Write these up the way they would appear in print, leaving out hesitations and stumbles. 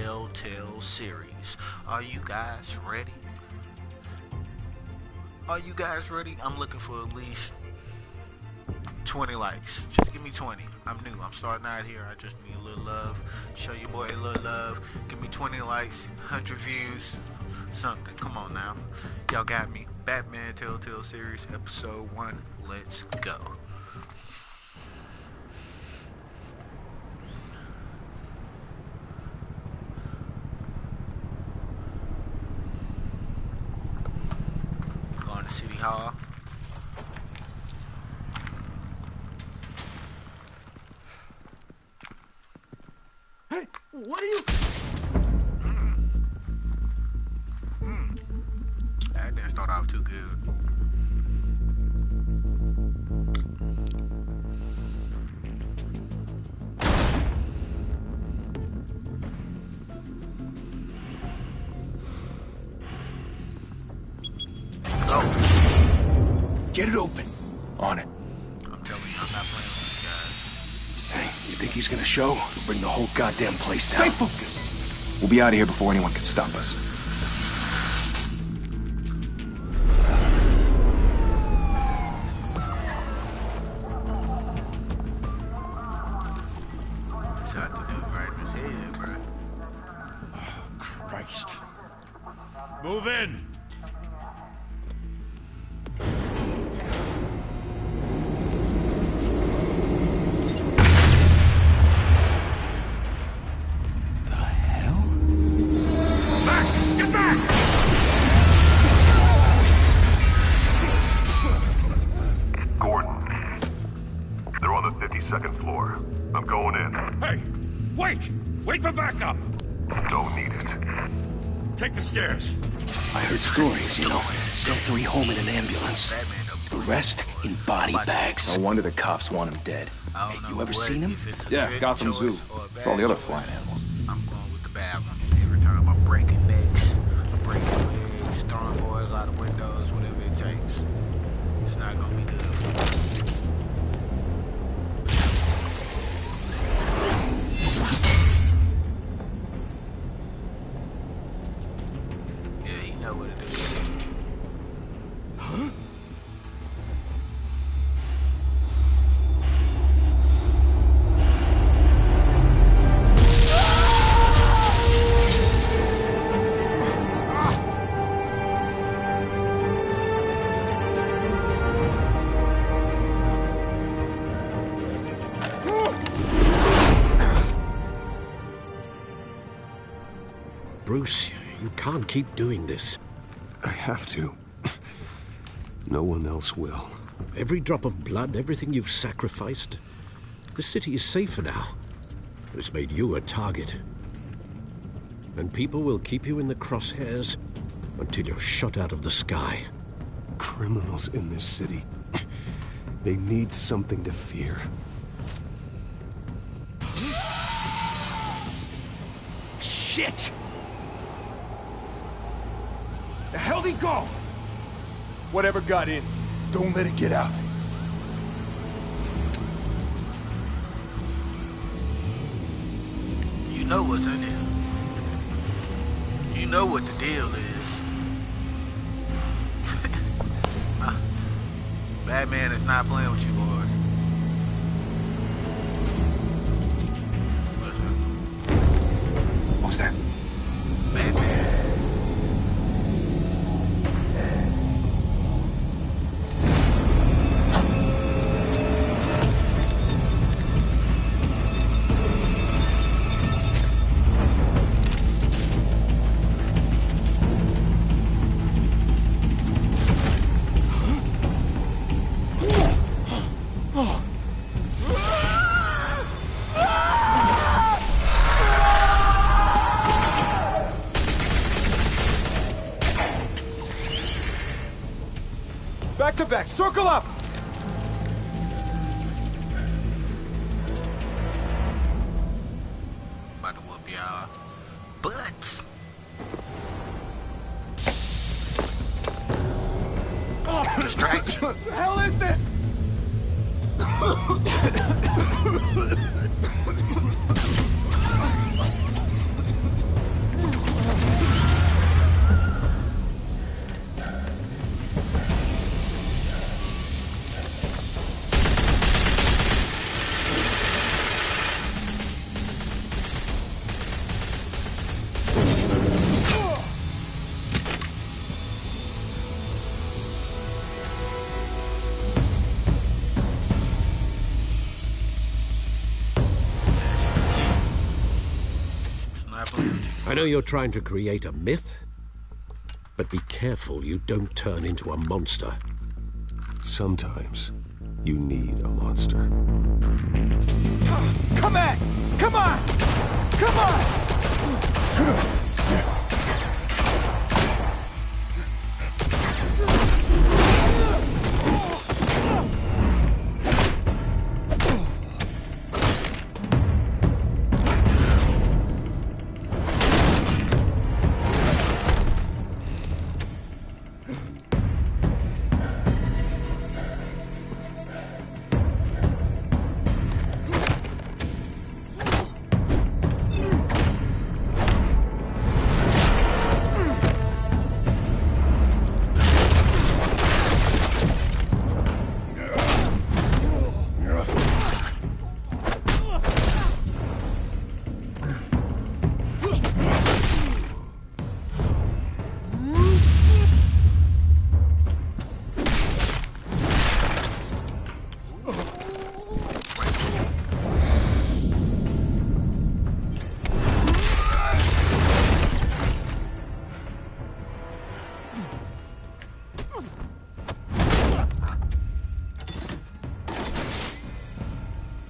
Telltale series. Are you guys ready? Are you guys ready? I'm looking for at least 20 likes. Just give me 20. I'm new. I'm starting out here. I just need a little love. Show your boy a little love. Give me 20 likes, 100 views, something. Come on now. Y'all got me. Batman Telltale series episode 1. Let's go. Going to City Hall. Hey, what are you? That didn't start off too good. Get it open. On it. I'm telling you, I'm not playing with these guys. Hey, you think he's gonna show? He'll bring the whole goddamn place Stay down. focused. We'll be out of here before anyone can stop us. Shot the dude right in his head, bro. Oh, Christ. Move in! The hell? Back! Get back! Gordon. They're on the 52nd floor. I'm going in. Hey! Wait! Wait for backup! Don't need it. Take the stairs. I heard stories, you know. Sent 3 home in an ambulance. Batman The rest in body bags. No wonder the cops want him dead. I don't know You ever what, seen him? if it's a Yeah, good Gotham choice Zoo. or a bad All the other choice. flying animals. I'm going with the bad one. Every time I'm breaking necks, I'm breaking legs, throwing boys out of windows, whatever it takes. It's not gonna be good for me. Yeah, you know what it is. Bruce, you can't keep doing this. I have to. No one else will. Every drop of blood, everything you've sacrificed. The city is safer now. But it's made you a target. And people will keep you in the crosshairs until you're shot out of the sky. Criminals in this city. They need something to fear. Shit! The hell'd he go? Whatever got in, don't let it get out. You know what's in it. You know what the deal is. Batman is not playing with you boys. Listen, What was that? Batman. Back to back, circle up! About to whoop y'all. But distraction. What the hell is this? I know you're trying to create a myth, but be careful you don't turn into a monster. Sometimes you need a monster. Come at! Come on! Come on!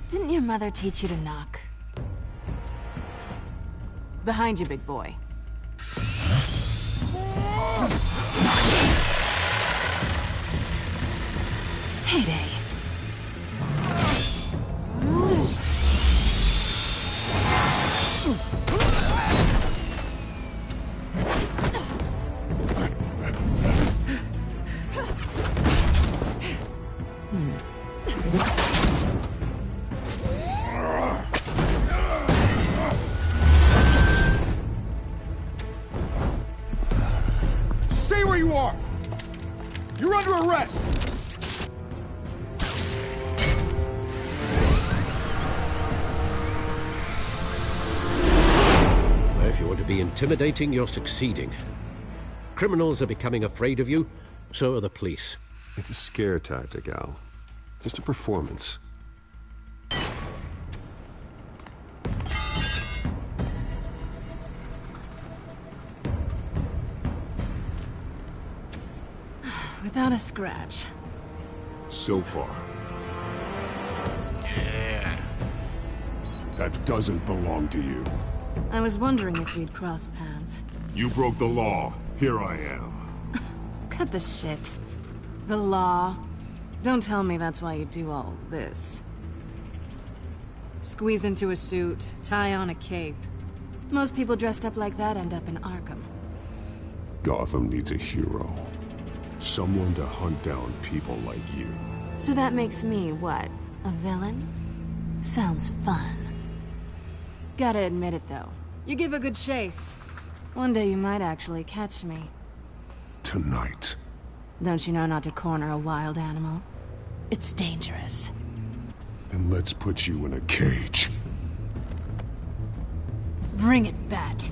Didn't your mother teach you to knock? Behind you, big boy. Heyday. Stay where you are! You're under arrest! If you want to be intimidating, you're succeeding. Criminals are becoming afraid of you, so are the police. It's a scare tactic, Al. Just a performance. Without a scratch. So far. Yeah. That doesn't belong to you. I was wondering if we'd cross paths. You broke the law. Here I am. Cut the shit. The law. Don't tell me that's why you do all this. Squeeze into a suit, tie on a cape. Most people dressed up like that end up in Arkham. Gotham needs a hero. Someone to hunt down people like you. So that makes me, what, a villain? Sounds fun. Gotta admit it, though. You give a good chase. One day you might actually catch me. Tonight. Don't you know not to corner a wild animal? It's dangerous. Then let's put you in a cage. Bring it, Bat.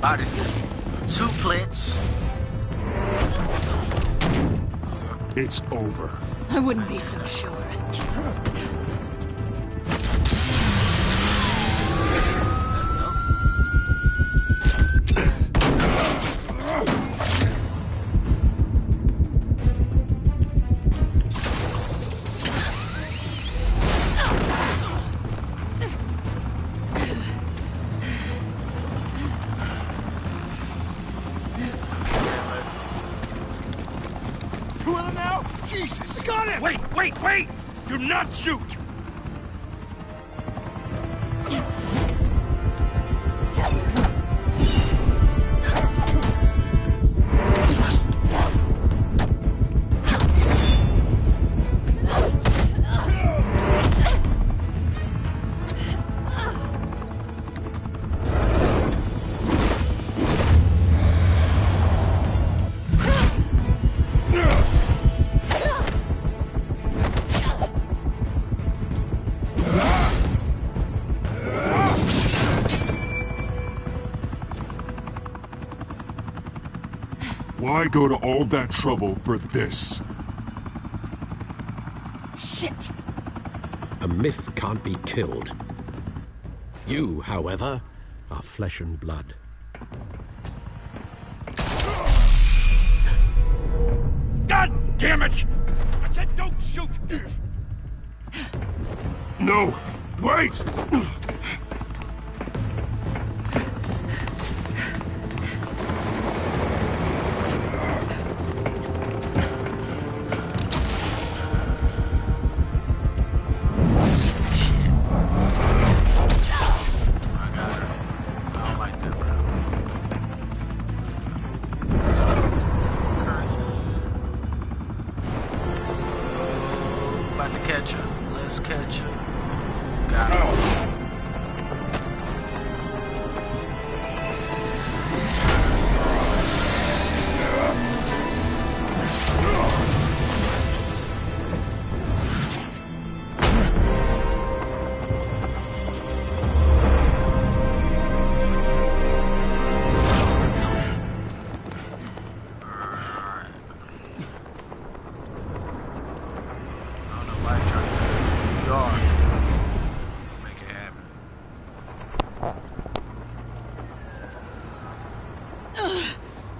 Body. Suplex. It's over. I wouldn't be so sure. Jesus! Got him! Wait! Do not shoot! Why go to all that trouble for this? Shit! A myth can't be killed. You, however, are flesh and blood. God damn it! I said don't shoot! No! Wait!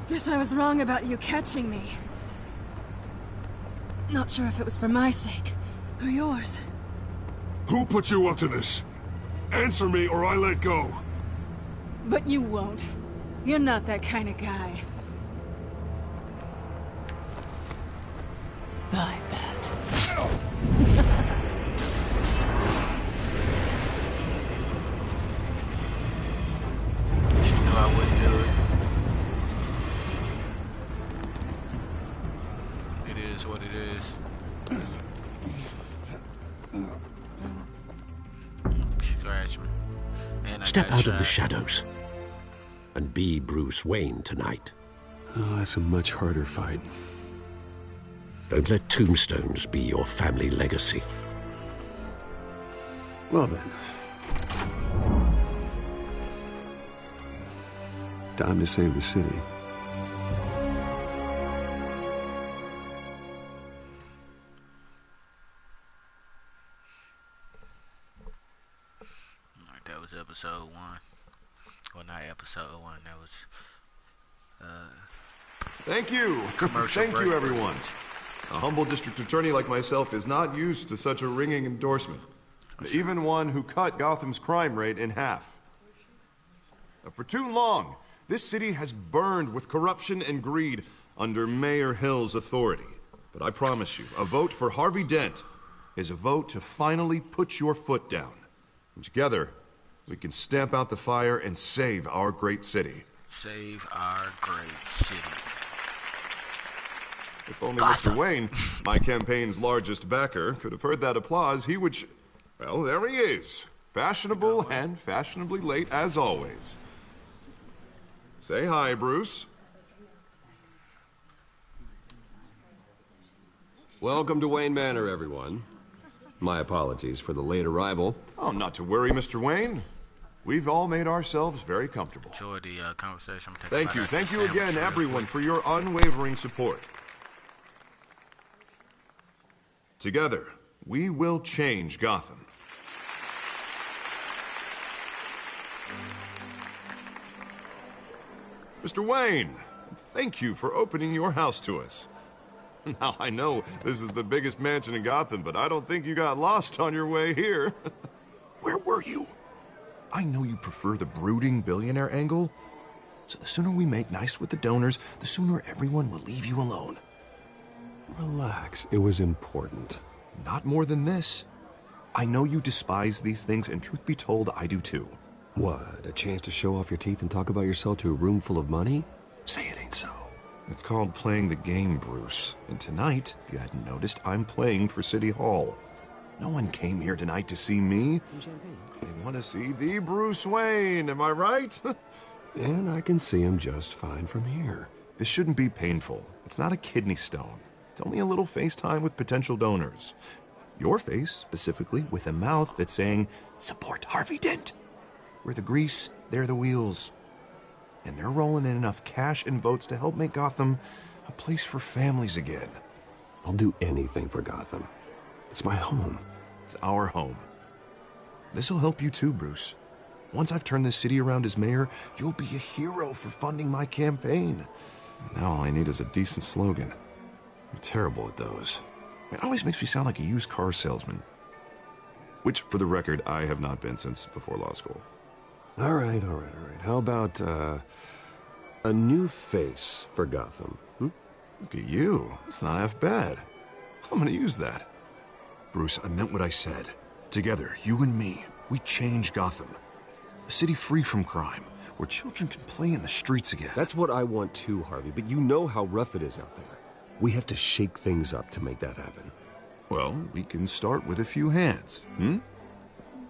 Guess I was wrong about you catching me. Not sure if it was for my sake, or yours. Who put you up to this? Answer me or I let go. But you won't. You're not that kind of guy. I bet. She knew I wouldn't do it. It is what it is. She scratched me. And I Step got out of the shot. shadows and be Bruce Wayne tonight. Oh, that's a much harder fight. Don't let tombstones be your family legacy. Well then. Time to save the city. Alright, that was episode 1. Well, not episode 1. That was Thank you. commercial Thank break. you, everyone. A humble district attorney like myself is not used to such a ringing endorsement. Even one who cut Gotham's crime rate in half. For too long, this city has burned with corruption and greed under Mayor Hill's authority. But I promise you, a vote for Harvey Dent is a vote to finally put your foot down. And together, we can stamp out the fire and save our great city. Save our great city. If only Gotham. Mr. Wayne, my campaign's largest backer, could have heard that applause, he would well, there he is. Fashionable and fashionably late as always. Say hi, Bruce. Welcome to Wayne Manor, everyone. My apologies for the late arrival. Oh, not to worry, Mr. Wayne. We've all made ourselves very comfortable. Enjoy the conversation. I'm taking Thank a you. bite out Thank this you again, sandwich real everyone, quick. for your unwavering support. Together, we will change Gotham. Mr. Wayne, thank you for opening your house to us. Now, I know this is the biggest mansion in Gotham, but I don't think you got lost on your way here. Where were you? I know you prefer the brooding billionaire angle, so the sooner we make nice with the donors, the sooner everyone will leave you alone. Relax. It was important. Not more than this. I know you despise these things, and truth be told, I do too. What? A chance to show off your teeth and talk about yourself to a room full of money? Say it ain't so. It's called playing the game, Bruce. And tonight, if you hadn't noticed, I'm playing for City Hall. No one came here tonight to see me. Some champagne. They want to see the Bruce Wayne, am I right? And I can see him just fine from here. This shouldn't be painful. It's not a kidney stone. It's only a little FaceTime with potential donors. Your face, specifically, with a mouth that's saying, support Harvey Dent. We're the grease, they're the wheels. And they're rolling in enough cash and votes to help make Gotham a place for families again. I'll do anything for Gotham. It's my home. It's our home. This'll help you too, Bruce. Once I've turned this city around as mayor, you'll be a hero for funding my campaign. Now all I need is a decent slogan. I'm terrible at those. It always makes me sound like a used car salesman. Which, for the record, I have not been since before law school. All right. How about, a new face for Gotham? Look at you. It's not half bad. I'm gonna use that. Bruce, I meant what I said. Together, you and me, we change Gotham. A city free from crime, where children can play in the streets again. That's what I want too, Harvey, but you know how rough it is out there. We have to shake things up to make that happen. Well, we can start with a few hands,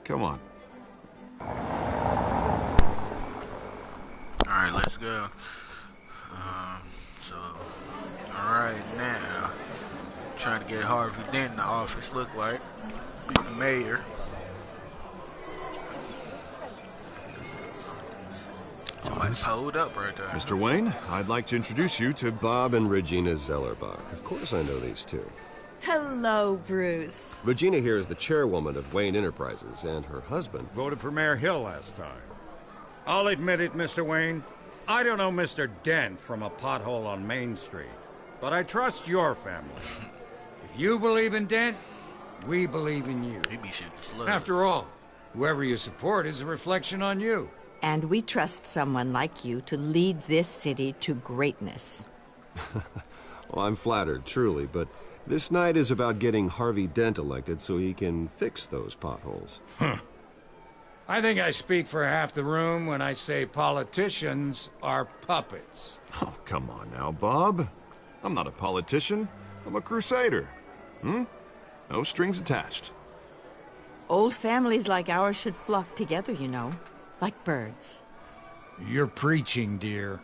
Come on. Alright, let's go. Alright, now, trying to get Harvey Dent in the office, look like. Be the mayor. Somebody pulled up right there. Mr. Wayne, I'd like to introduce you to Bob and Regina Zellerbach. Of course I know these two. Hello, Bruce. Regina here is the chairwoman of Wayne Enterprises, and her husband... Voted for Mayor Hill last time. I'll admit it, Mr. Wayne. I don't know Mr. Dent from a pothole on Main Street, but I trust your family. If you believe in Dent, we believe in you. He be shooting slugs. After all, whoever you support is a reflection on you. And we trust someone like you to lead this city to greatness. Well, I'm flattered, truly, but this night is about getting Harvey Dent elected so he can fix those potholes. I think I speak for half the room when I say politicians are puppets. Oh, come on now, Bob. I'm not a politician. I'm a crusader. No strings attached. Old families like ours should flock together, you know, like birds. You're preaching, dear.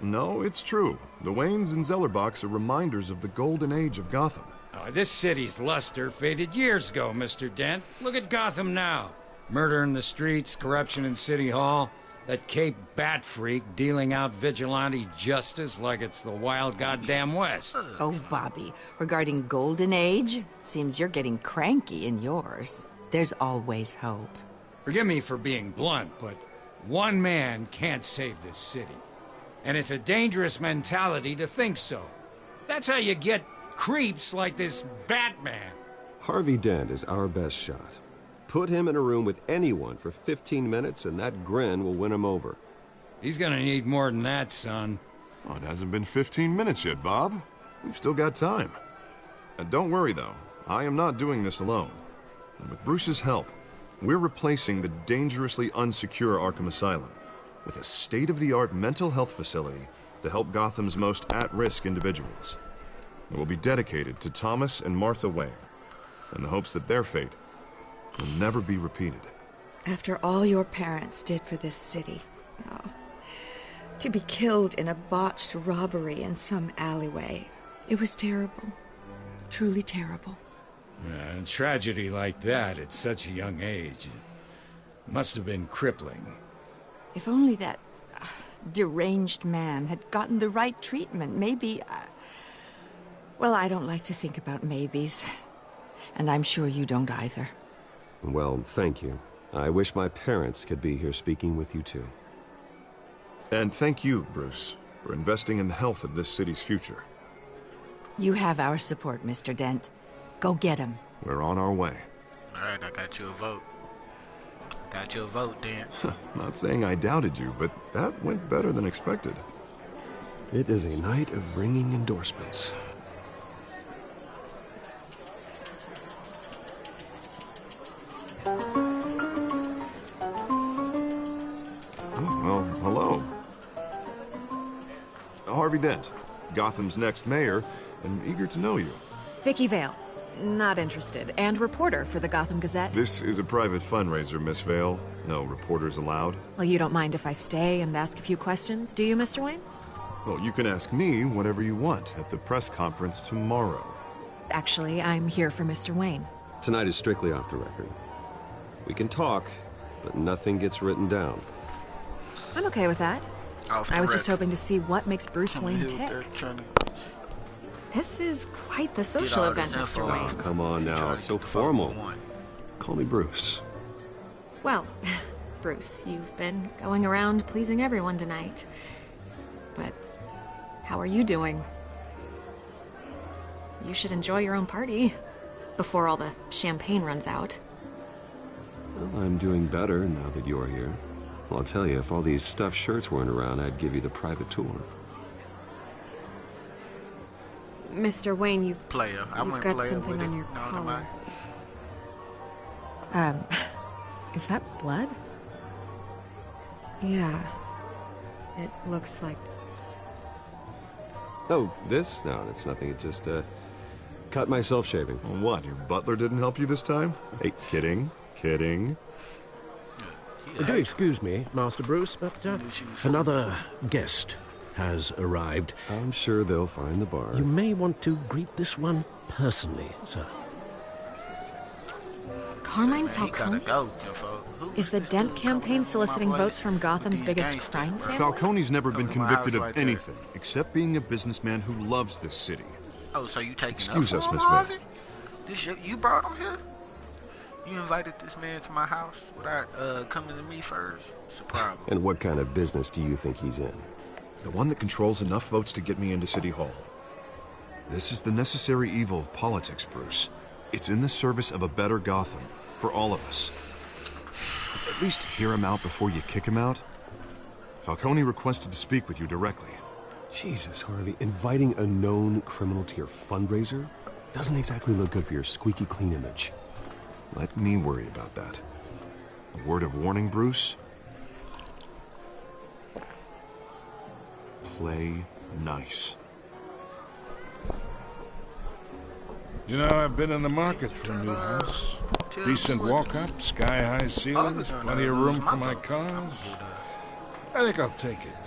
No, it's true. The Waynes and Zellerbachs are reminders of the golden age of Gotham. Oh, this city's luster faded years ago, Mr. Dent. Look at Gotham now. Murder in the streets, corruption in City Hall, that Cape Bat freak dealing out vigilante justice like it's the wild goddamn West. Oh, Bobby, regarding Golden Age, seems you're getting cranky in yours. There's always hope. Forgive me for being blunt, but one man can't save this city. And it's a dangerous mentality to think so. That's how you get creeps like this Batman. Harvey Dent is our best shot. Put him in a room with anyone for 15 minutes and that grin will win him over. He's gonna need more than that, son. Oh, it hasn't been 15 minutes yet, Bob. We've still got time. Don't worry, though. I am not doing this alone. And with Bruce's help, we're replacing the dangerously unsecure Arkham Asylum with a state-of-the-art mental health facility to help Gotham's most at-risk individuals. It will be dedicated to Thomas and Martha Wayne, in the hopes that their fate will never be repeated. After all your parents did for this city, to be killed in a botched robbery in some alleyway, it was terrible. Truly terrible. A tragedy like that at such a young age must have been crippling. If only that deranged man had gotten the right treatment, maybe... Well, I don't like to think about maybes. And I'm sure you don't either. Well, thank you. I wish my parents could be here speaking with you too. And thank you, Bruce, for investing in the health of this city's future. You have our support, Mr. Dent. Go get him. We're on our way. Alright, I got you a vote. Got you a vote, Dent. Not saying I doubted you, but that went better than expected. It is a night of ringing endorsements. Harvey Dent, Gotham's next mayor, and eager to know you. Vicky Vale. Not interested. And reporter for the Gotham Gazette. This is a private fundraiser, Miss Vale. No reporters allowed. Well, you don't mind if I stay and ask a few questions, do you, Mr. Wayne? Well, you can ask me whatever you want at the press conference tomorrow. Actually, I'm here for Mr. Wayne. Tonight is strictly off the record. We can talk, but nothing gets written down. I'm okay with that. I was just hoping to see what makes Bruce Wayne tick. This is quite the social event, Mr. Wayne. Oh, come on now, so formal. Call me Bruce. Well, Bruce, you've been going around pleasing everyone tonight. But how are you doing? You should enjoy your own party before all the champagne runs out. Well, I'm doing better now that you're here. Well, I'll tell you, if all these stuffed shirts weren't around, I'd give you the private tour. Mr. Wayne, you've got something on your collar. Is that blood? Yeah. It looks like... Oh, this? No, it's nothing. It just, cut myself shaving. What, your butler didn't help you this time? Hey, kidding. Do excuse me, Master Bruce, but another guest has arrived. I'm sure they'll find the bar. You may want to greet this one personally, sir. Carmine Falcone? Is the Dent campaign soliciting votes from Gotham's biggest crime family? Falcone's never been convicted of anything, except being a businessman who loves this city. Oh, so you taking Excuse us, Miss Vale? You brought him here? You invited this man to my house without coming to me first? It's a problem. And what kind of business do you think he's in? The one that controls enough votes to get me into City Hall. This is the necessary evil of politics, Bruce. It's in the service of a better Gotham, for all of us. At least hear him out before you kick him out. Falcone requested to speak with you directly. Jesus, Harvey, inviting a known criminal to your fundraiser doesn't exactly look good for your squeaky clean image. Let me worry about that. A word of warning, Bruce? Play nice. You know, I've been in the market for a new house. Decent walk-up, sky-high ceilings, plenty of room for my cars. I think I'll take it.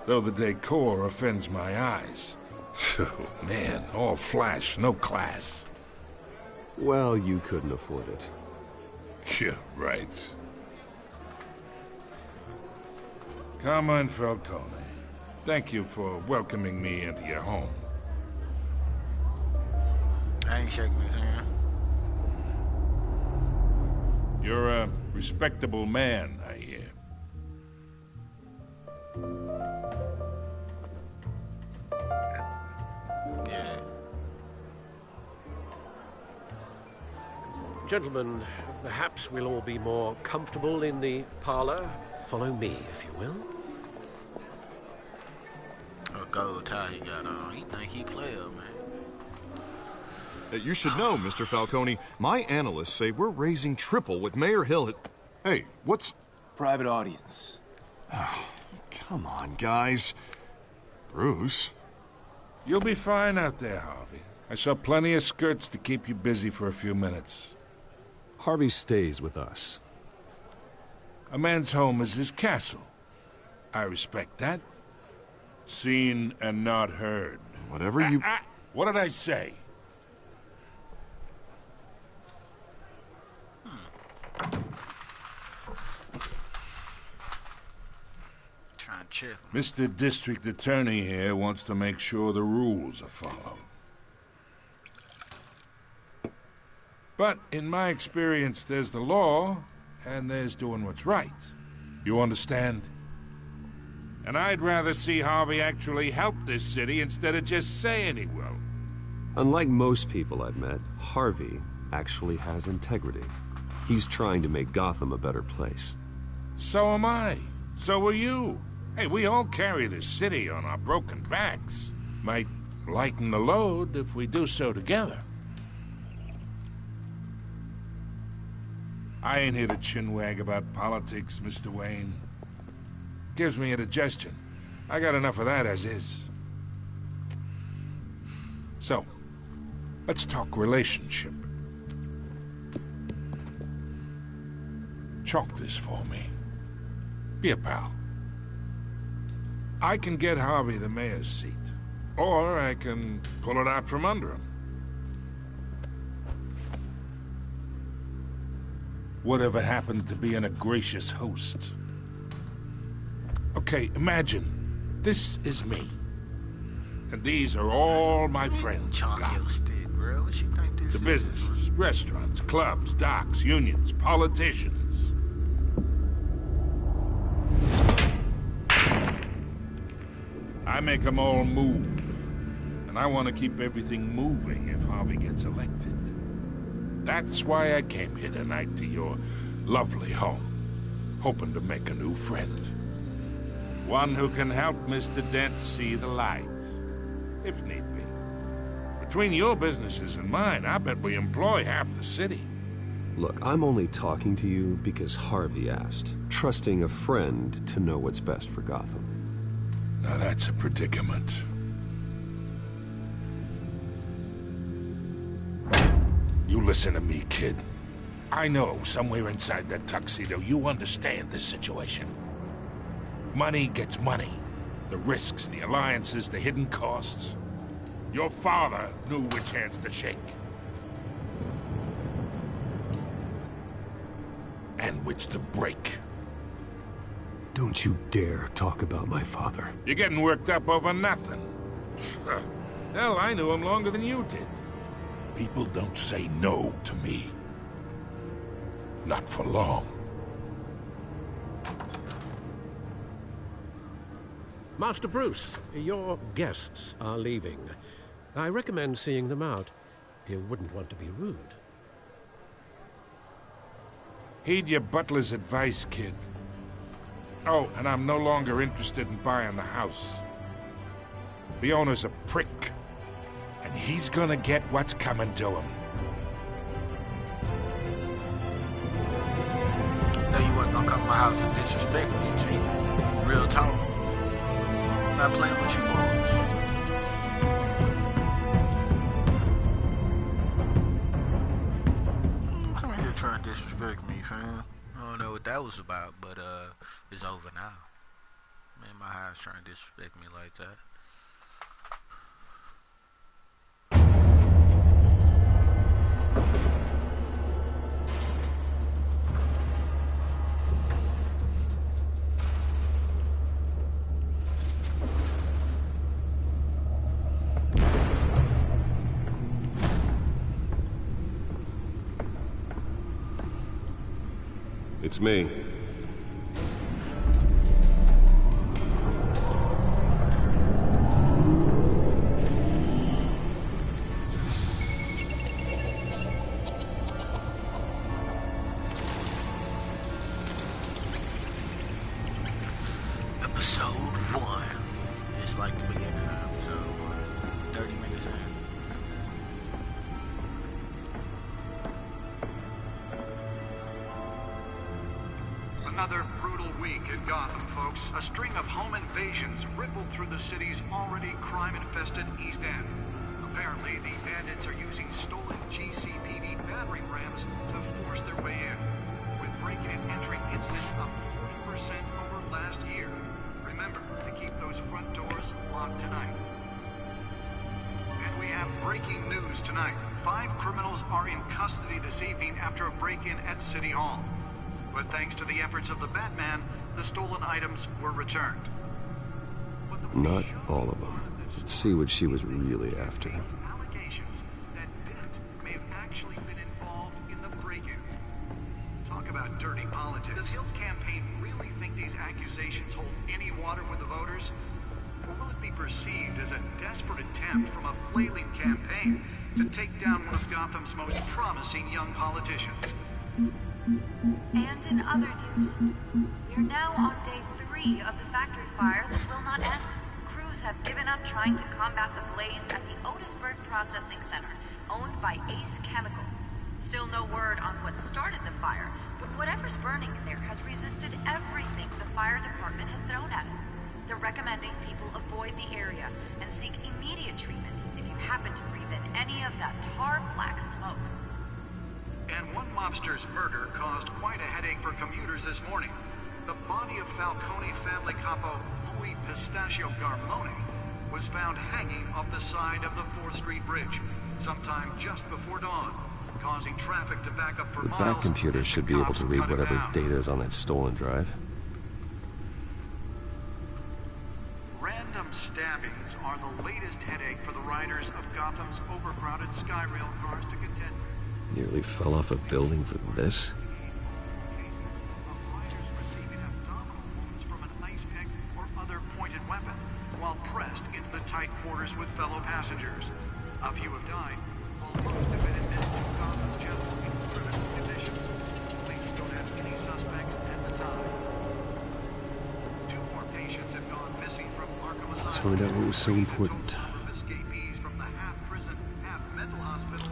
Though the decor offends my eyes. Oh, man, all flash, no class. Well, you couldn't afford it. Yeah, right. Carmine Falcone, thank you for welcoming me into your home. I ain't shaking his hand. You're a respectable man, I hear. Yeah. Gentlemen, perhaps we'll all be more comfortable in the parlor. Follow me, if you will. A gold tie he got on. He think he player, man. You should know, Mr. Falcone, my analysts say we're raising triple with Mayor Hill at... Hey, what's... Private audience. Oh, come on, guys. Bruce? You'll be fine out there, Harvey. I saw plenty of skirts to keep you busy for a few minutes. Harvey stays with us. A man's home is his castle. I respect that. Seen and not heard. Whatever you... What did I say? Mr. District Attorney here wants to make sure the rules are followed. But in my experience, there's the law, and there's doing what's right. You understand? And I'd rather see Harvey actually help this city instead of just saying he will. Unlike most people I've met, Harvey actually has integrity. He's trying to make Gotham a better place. So am I. So are you. Hey, we all carry this city on our broken backs. Might lighten the load if we do so together. I ain't here to chinwag about politics, Mr. Wayne. Gives me indigestion. I got enough of that as is. So, let's talk relationship. Chalk this for me. Be a pal. I can get Harvey the mayor's seat, or I can pull it out from under him. Whatever happened to being a gracious host? Okay, imagine, this is me. And these are all my friends. The businesses, restaurants, clubs, docks, unions, politicians. I make them all move. And I want to keep everything moving if Harvey gets elected. That's why I came here tonight to your lovely home, hoping to make a new friend. One who can help Mr. Dent see the light, if need be. Between your businesses and mine, I bet we employ half the city. Look, I'm only talking to you because Harvey asked, trusting a friend to know what's best for Gotham. Now that's a predicament. You listen to me, kid. I know somewhere inside that tuxedo you understand this situation. Money gets money. The risks, the alliances, the hidden costs. Your father knew which hands to shake. And which to break. Don't you dare talk about my father. You're getting worked up over nothing. Hell, I knew him longer than you did. People don't say no to me. Not for long. Master Bruce, your guests are leaving. I recommend seeing them out. You wouldn't want to be rude. Heed your butler's advice, kid. Oh, and I'm no longer interested in buying the house. The owner's a prick. And he's gonna get what's coming to him. No, you wasn't gonna come to my house and disrespect me, G. Real talk. I'm not playing with you boys. Come here trying to disrespect me, fam. I don't know what that was about, but it's over now. Man, my house trying to disrespect me like that. It's me. Episode 1. It's like the beginning of episode 1. 30 minutes in. Another brutal week in Gotham, folks. A string of home invasions rippled through the city's already crime-infested East End. Apparently, the bandits are using stolen GCPD battering rams to force their way in, with breaking and entering incidents up 40% over last year. Remember to keep those front doors locked tonight. And we have breaking news tonight. 5 criminals are in custody this evening after a break-in at City Hall. But thanks to the efforts of the Batman, the stolen items were returned. Not all of them. Let's see what she was really after. Allegations that Dent may have actually been involved in the break-in. Talk about dirty politics. Does Hill's campaign really think these accusations hold any water with the voters? Or will it be perceived as a desperate attempt from a flailing campaign to take down one of Gotham's most promising young politicians? And in other news, we're now on day 3 of the factory fire that will not end. Crews have given up trying to combat the blaze at the Otisburg Processing Center, owned by Ace Chemical. Still no word on what started the fire, but whatever's burning in there has resisted everything the fire department has thrown at it. they're recommending people avoid the area and seek immediate treatment if you happen to breathe in any of that tar black smoke. And one mobster's murder caused quite a headache for commuters this morning. The body of Falcone family capo Louis Pistachio Garmone was found hanging off the side of the 4th Street Bridge sometime just before dawn, causing traffic to back up for miles. That computer should be able to read whatever data is on that stolen drive. Random stabbings are the latest headache for the riders of Gotham's overcrowded Skyrail cars to contend. Nearly fell off a building for this. Cases of riders receiving abdominal wounds from an ice pick or other pointed weapon while pressed into the tight quarters with fellow passengers. A few have died, while most have been admitted to Gotham General in critical condition. Police don't have any suspects at the time. 2 more patients have gone missing from Arkham Asylum. Let's find out what was so important. Escapees from the half-prison, half-mental hospital.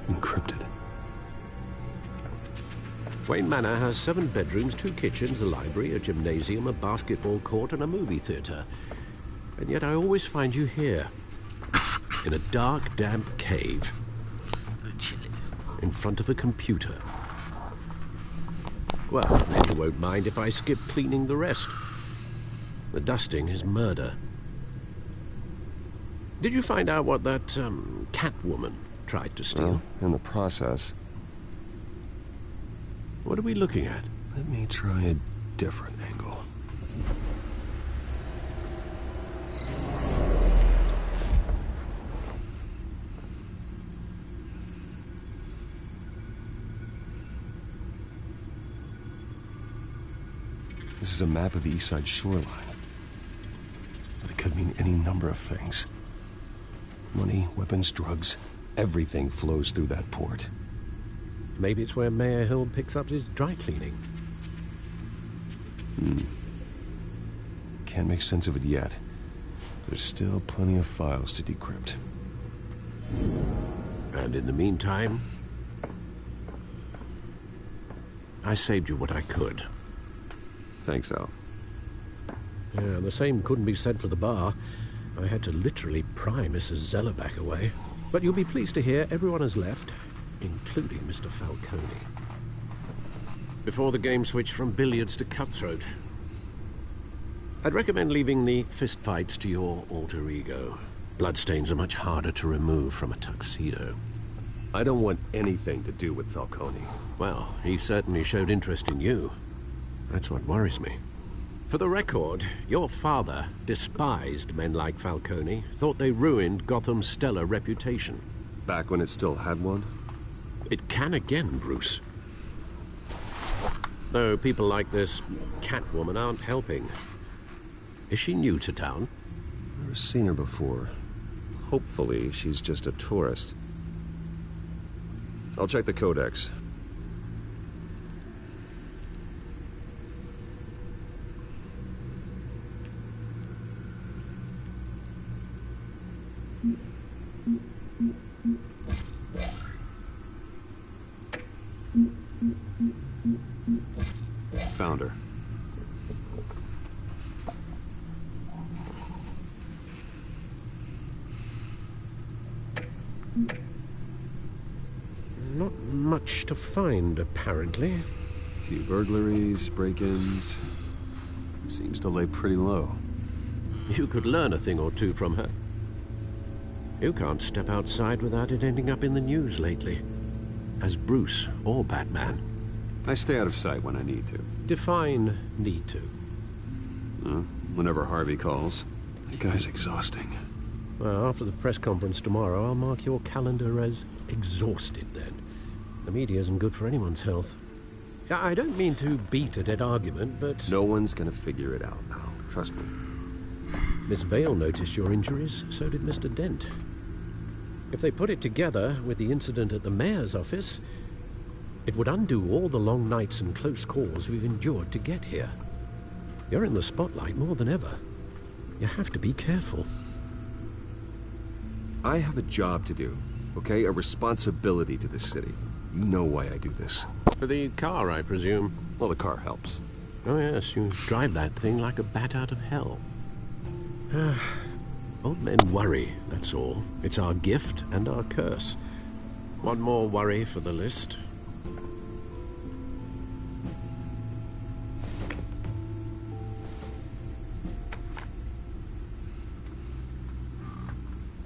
Encrypted. Wayne Manor has 7 bedrooms, 2 kitchens, a library, a gymnasium, a basketball court, and a movie theater. And yet I always find you here, in a dark, damp cave, in front of a computer. Well, then you won't mind if I skip cleaning the rest. The dusting is murder. Did you find out what that, Catwoman tried to steal? Well, in the process. What are we looking at? Let me try a different angle. This is a map of the East Side shoreline. But it could mean any number of things. Money, weapons, drugs, everything flows through that port. Maybe it's where Mayor Hill picks up his dry cleaning. Can't make sense of it yet. There's still plenty of files to decrypt. And in the meantime, I saved you what I could. Thanks, Al. Yeah, the same couldn't be said for the bar. I had to literally pry Mrs. Zellerback away. But you'll be pleased to hear everyone has left, including Mr. Falcone. Before the game switched from billiards to cutthroat. I'd recommend leaving the fistfights to your alter ego. Bloodstains are much harder to remove from a tuxedo. I don't want anything to do with Falcone. Well, he certainly showed interest in you. That's what worries me. For the record, your father despised men like Falcone, thought they ruined Gotham's stellar reputation. Back when it still had one? It can again, Bruce. Though people like this Catwoman aren't helping. Is she new to town? Never seen her before. Hopefully, she's just a tourist. I'll check the codex. Found her. Not much to find, apparently. Few burglaries, break-ins. Seems to lay pretty low. You could learn a thing or two from her. You can't step outside without it ending up in the news lately. As Bruce or Batman. I stay out of sight when I need to. Define need to. Whenever Harvey calls. The guy's exhausting. Well, after the press conference tomorrow, I'll mark your calendar as exhausted then. The media isn't good for anyone's health. I don't mean to beat a dead argument, but... No one's gonna figure it out now. Trust me. Miss Vale noticed your injuries, so did Mr. Dent. If they put it together with the incident at the mayor's office, it would undo all the long nights and close calls we've endured to get here. You're in the spotlight more than ever. You have to be careful. I have a job to do, okay? A responsibility to this city. You know why I do this. For the car, I presume. Well, the car helps. Oh yes, you drive that thing like a bat out of hell. Old men worry, that's all. It's our gift and our curse. One more worry for the list.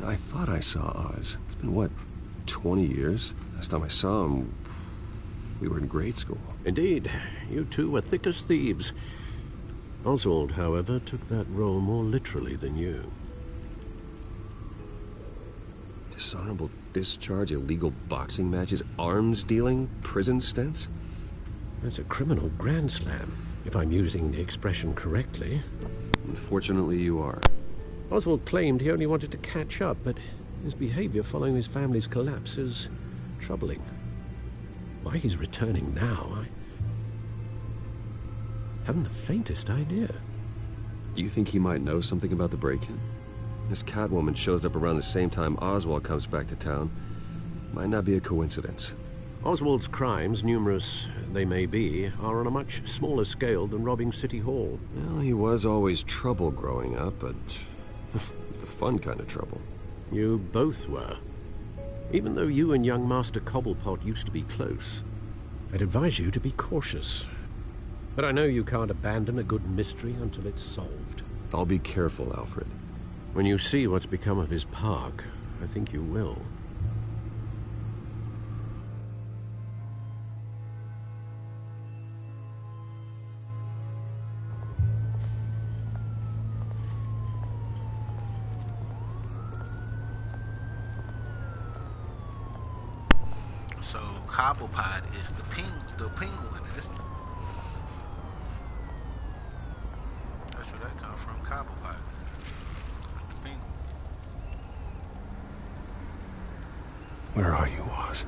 I thought I saw Oz. It's been, what, 20 years? Last time I saw him, we were in grade school. Indeed, you two were thick as thieves. Oswald, however, took that role more literally than you. Dishonorable discharge, illegal boxing matches, arms dealing, prison stints? That's a criminal grand slam, if I'm using the expression correctly. Unfortunately, you are. Oswald claimed he only wanted to catch up, but his behavior following his family's collapse is troubling. Why he's returning now, I haven't the faintest idea. Do you think he might know something about the break-in? This Catwoman shows up around the same time Oswald comes back to town. Might not be a coincidence. Oswald's crimes, numerous they may be, are on a much smaller scale than robbing City Hall. Well, he was always trouble growing up, but it's the fun kind of trouble. You both were. Even though you and young Master Cobblepot used to be close, I'd advise you to be cautious. But I know you can't abandon a good mystery until it's solved. I'll be careful, Alfred. When you see what's become of his park, I think you will. So Cobblepot is the penguin, isn't it? That's where that comes from, Cobblepot. That's the penguin. Where are you, Oz?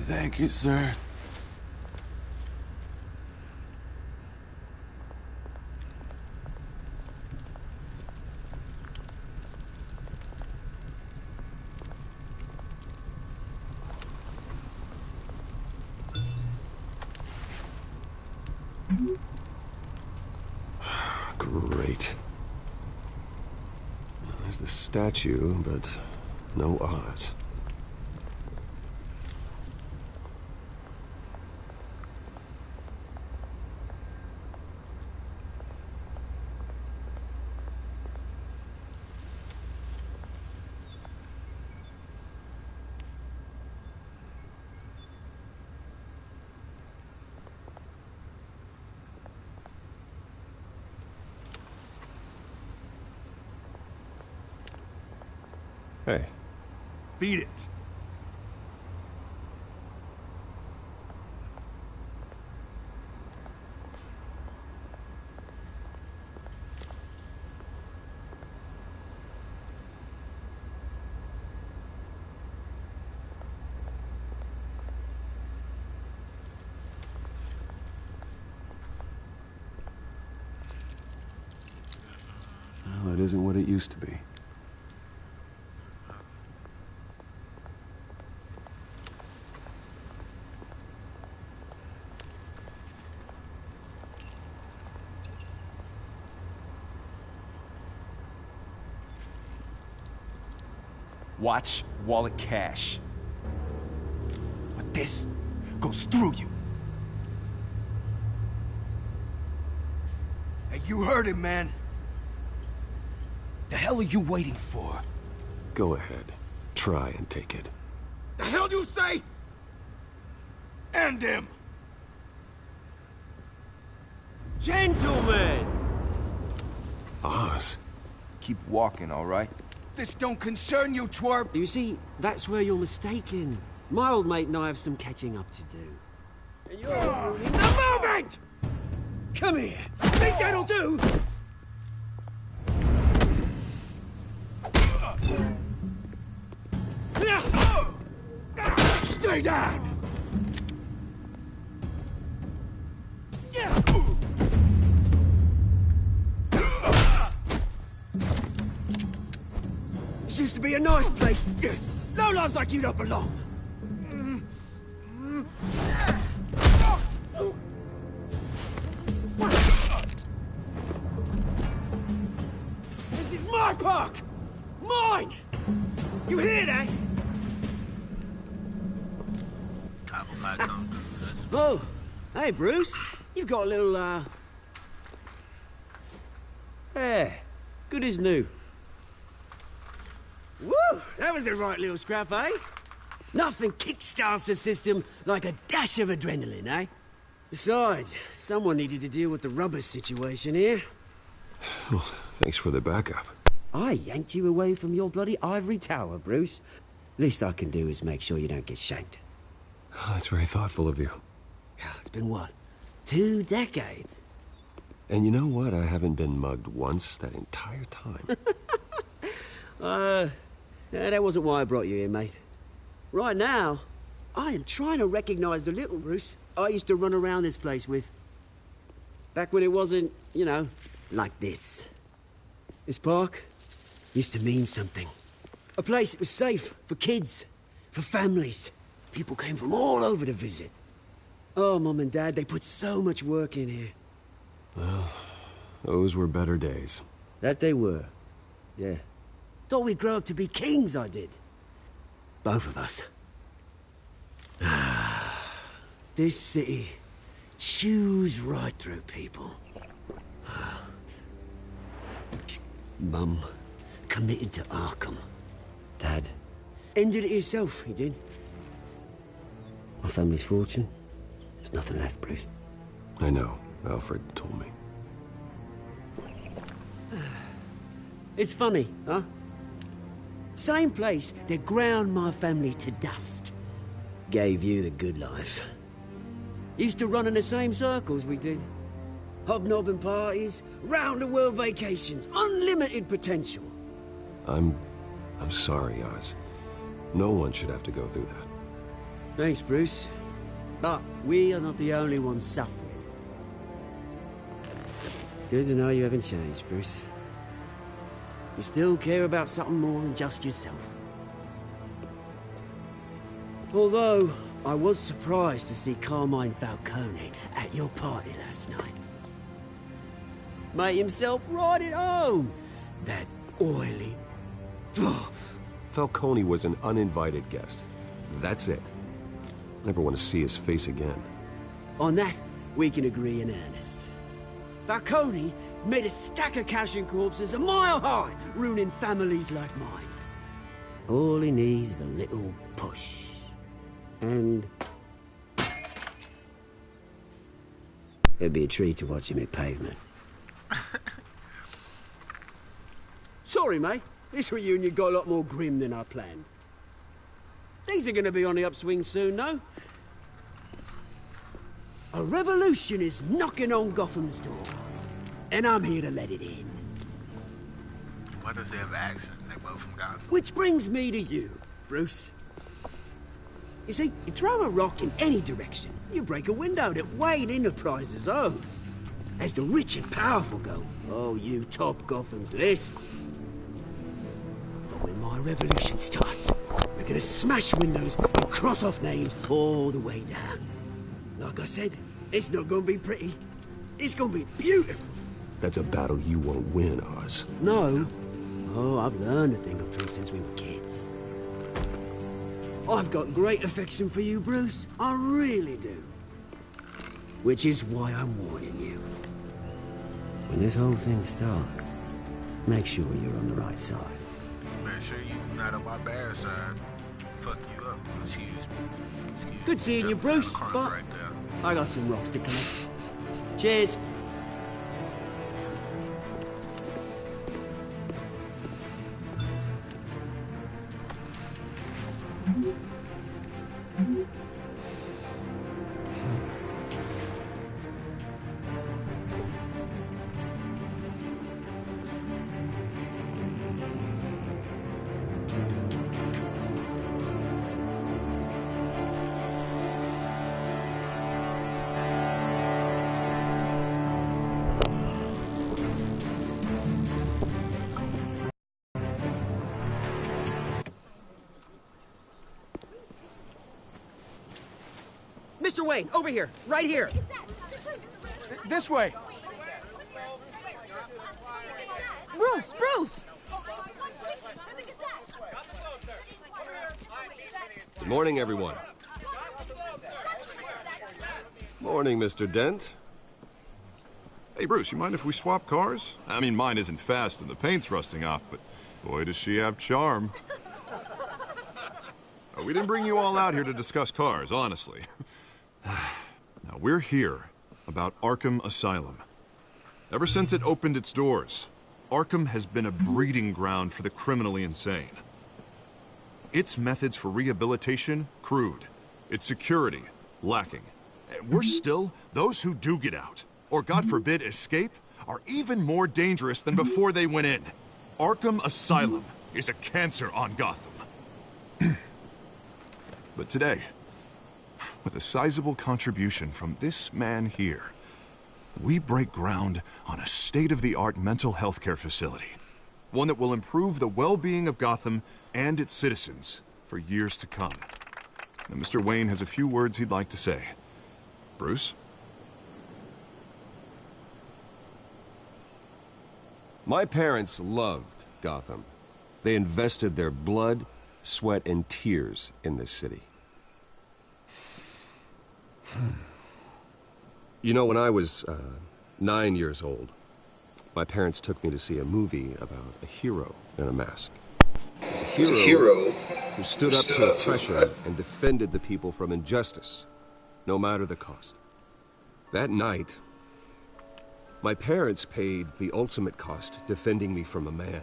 Thank you, sir. Great. There's the statue, but no Oz. Hey. Beat it. Well, it isn't what it used to be. Watch wallet cash. But this goes through you. Hey, you heard him, man. The hell are you waiting for? Go ahead. Try and take it. The hell do you say? End him! Gentlemen! Oz. Keep walking, all right? This don't concern you, twerp! You see, that's where you're mistaken. My old mate and I have some catching up to do. And you're ruining the moment! Come here! Think that'll do? Stay down! This used to be a nice place. No lives like you don't belong. This is my park! Mine! You hear that? Oh, hey, Bruce. You've got a little, Yeah, good as new. Woo! That was a right little scrap, eh? Nothing kickstarts the system like a dash of adrenaline, eh? Besides, someone needed to deal with the rubber situation here. Well, thanks for the backup. I yanked you away from your bloody ivory tower, Bruce. Least I can do is make sure you don't get shanked. Oh, that's very thoughtful of you. It's been what? 2 decades? And you know what? I haven't been mugged once that entire time. That wasn't why I brought you here, mate. Right now, I am trying to recognize the little Bruce I used to run around this place with. Back when it wasn't, you know, like this. This park used to mean something. A place that was safe for kids, for families. People came from all over to visit. Oh, Mum and Dad, they put so much work in here. Well, those were better days. That they were. Yeah. Thought we'd grow up to be kings, I did. Both of us. This city chews right through people. Mum committed to Arkham. Dad ended it himself, he did. My family's fortune, there's nothing left, Bruce. I know. Alfred told me. It's funny, huh? Same place that ground my family to dust. Gave you the good life. Used to run in the same circles we did. Hobnobbing parties, round-the-world vacations, unlimited potential. I'm sorry, Oz. No one should have to go through that. Thanks, Bruce. But we are not the only ones suffering. Good to know you haven't changed, Bruce. You still care about something more than just yourself. Although, I was surprised to see Carmine Falcone at your party last night. Made himself right at home. That oily... Falcone was an uninvited guest. That's it. Never want to see his face again. On that, we can agree in earnest. Falcone made a stack of cash and corpses a mile high, ruining families like mine. All he needs is a little push. And... it'd be a treat to watch him hit pavement. Sorry, mate. This reunion got a lot more grim than I planned. Things are gonna be on the upswing soon, no? A revolution is knocking on Gotham's door. And I'm here to let it in. Why does he have an accent? They both from Gotham. Which brings me to you, Bruce. You see, you throw a rock in any direction, you break a window that Wayne Enterprises owns. As the rich and powerful go, oh, you top Gotham's list. But when my revolution starts, we're gonna smash windows and cross off names all the way down. Like I said, it's not gonna be pretty. It's gonna be beautiful. That's a battle you won't win, Oz. No. Oh, I've learned a thing or two since we were kids. I've got great affection for you, Bruce. I really do. Which is why I'm warning you. When this whole thing starts, make sure you're on the right side. Make sure you're not on my bad side. Fuck you up. Excuse me. Good seeing you, Bruce, but I got some rocks to collect. Cheers. Mr. Wayne, over here. Right here. This way. Bruce! Good morning, everyone. Morning, Mr. Dent. Hey, Bruce, you mind if we swap cars? I mean, mine isn't fast and the paint's rusting off, but boy, does she have charm. We didn't bring you all out here to discuss cars, honestly. Now, we're here about Arkham Asylum. Ever since it opened its doors, Arkham has been a breeding ground for the criminally insane. Its methods for rehabilitation, crude. Its security, lacking. Worse still, those who do get out, or God forbid escape, are even more dangerous than before they went in. Arkham Asylum is a cancer on Gotham. But today, with a sizable contribution from this man here, we break ground on a state-of-the-art mental health care facility. One that will improve the well-being of Gotham and its citizens for years to come. Now, Mr. Wayne has a few words he'd like to say. Bruce? My parents loved Gotham. They invested their blood, sweat, and tears in this city. You know, when I was 9 years old, my parents took me to see a movie about a hero in a mask. A hero who stood up to oppression and defended the people from injustice, no matter the cost. That night, my parents paid the ultimate cost defending me from a man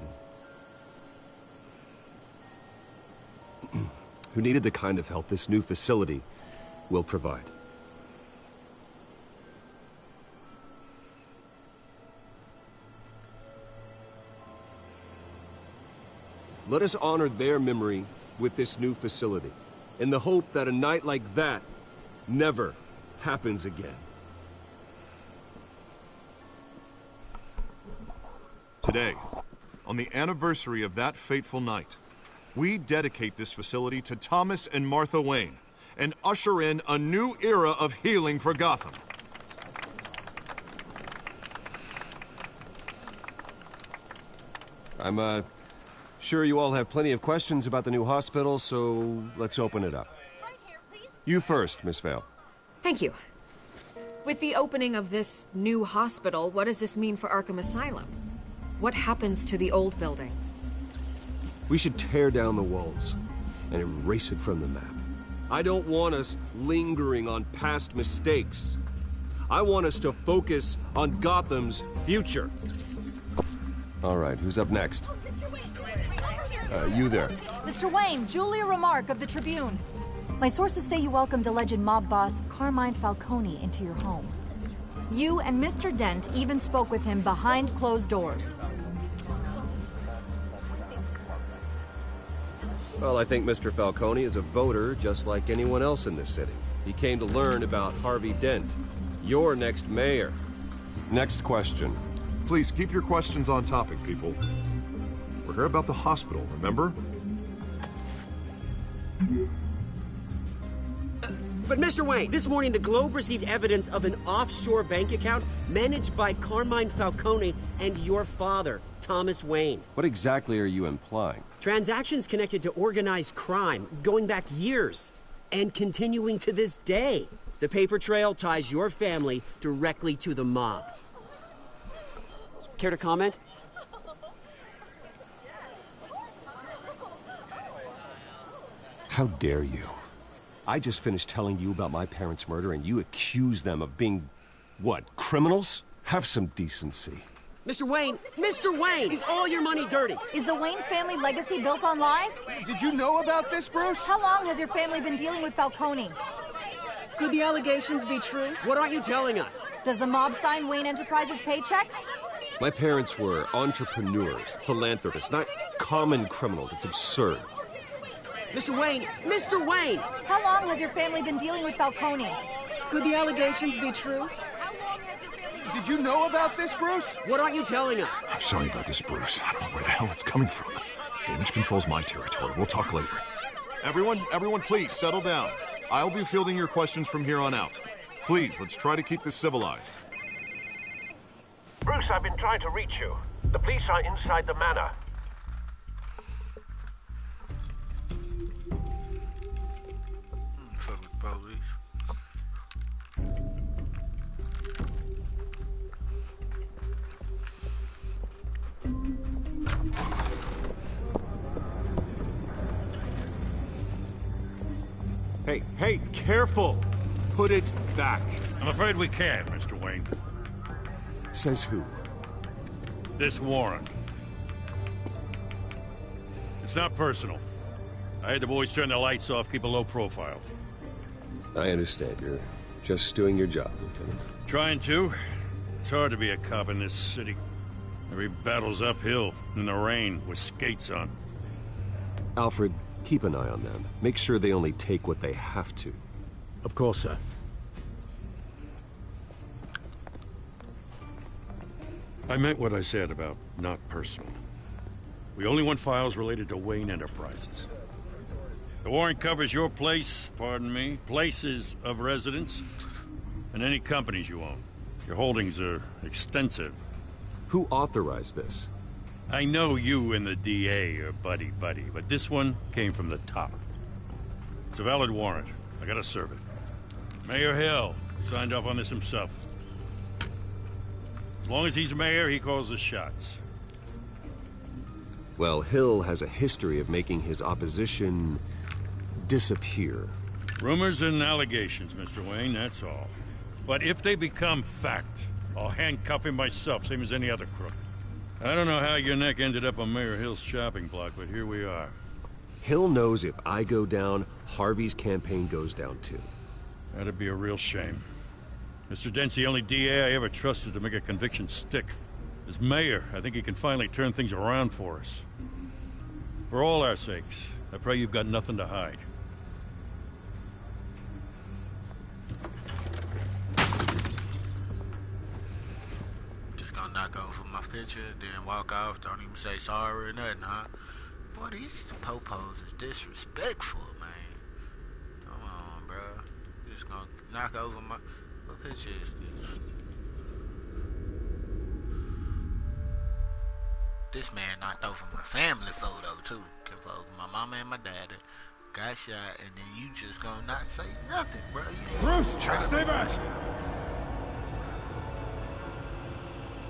who needed the kind of help this new facility will provide. Let us honor their memory with this new facility, in the hope that a night like that never happens again. Today, on the anniversary of that fateful night, we dedicate this facility to Thomas and Martha Wayne and usher in a new era of healing for Gotham. I'm sure you all have plenty of questions about the new hospital, so let's open it up. You first, Miss Vale. Thank you. With the opening of this new hospital, what does this mean for Arkham Asylum? What happens to the old building? We should tear down the walls and erase it from the map. I don't want us lingering on past mistakes. I want us to focus on Gotham's future. All right, who's up next? You there. Mr. Wayne, Julia Remark of the Tribune. My sources say you welcomed alleged mob boss Carmine Falcone into your home. You and Mr. Dent even spoke with him behind closed doors. Well, I think Mr. Falcone is a voter just like anyone else in this city. He came to learn about Harvey Dent, your next mayor. Next question. Please keep your questions on topic, people. We're here about the hospital, remember? But Mr. Wayne, this morning the Globe received evidence of an offshore bank account managed by Carmine Falcone and your father, Thomas Wayne. What exactly are you implying? Transactions connected to organized crime, going back years, and continuing to this day. The paper trail ties your family directly to the mob. Care to comment? How dare you? I just finished telling you about my parents' murder and you accuse them of being, what, criminals? Have some decency. Mr. Wayne! Mr. Wayne! Is all your money dirty? Is the Wayne family legacy built on lies? Did you know about this, Bruce? How long has your family been dealing with Falcone? Could the allegations be true? What aren't you telling us? Does the mob sign Wayne Enterprises paychecks? My parents were entrepreneurs, philanthropists, not common criminals. It's absurd. Mr. Wayne! Mr. Wayne! How long has your family been dealing with Falcone? Could the allegations be true? Did you know about this, Bruce? What aren't you telling us? I'm sorry about this, Bruce. I don't know where the hell it's coming from. Damage control's my territory. We'll talk later. Everyone, please, settle down. I'll be fielding your questions from here on out. Please, let's try to keep this civilized. Bruce, I've been trying to reach you. The police are inside the manor. Fuck with police. Hey, careful! Put it back. I'm afraid we can't, Mr. Wayne. Says who? This warrant. It's not personal. I had the boys turn the lights off, keep a low profile. I understand. You're just doing your job, Lieutenant. Trying to. It's hard to be a cop in this city. Every battle's uphill, in the rain, with skates on. Alfred, keep an eye on them. Make sure they only take what they have to. Of course, sir. I meant what I said about not personal. We only want files related to Wayne Enterprises. The warrant covers your place, pardon me, places of residence, and any companies you own. Your holdings are extensive. Who authorized this? I know you and the DA are buddy-buddy, but this one came from the top. It's a valid warrant. I gotta serve it. Mayor Hill signed off on this himself. As long as he's mayor, he calls the shots. Well, Hill has a history of making his opposition disappear. Rumors and allegations, Mr. Wayne, that's all. But if they become fact, I'll handcuff him myself, same as any other crook. I don't know how your neck ended up on Mayor Hill's shopping block, but here we are. Hill knows if I go down, Harvey's campaign goes down too. That'd be a real shame. Mr. Dent's the only DA I ever trusted to make a conviction stick. As mayor, I think he can finally turn things around for us. For all our sakes, I pray you've got nothing to hide. Just gonna knock over my picture, then walk off, don't even say sorry or nothing, huh? Boy, these popos is disrespectful, man. Come on, bro. Just gonna knock over my... What picture is this? This man knocked over my family photo, too. My mama and my daddy got shot, and then you just gonna not say nothing, bro. Bruce, stay back!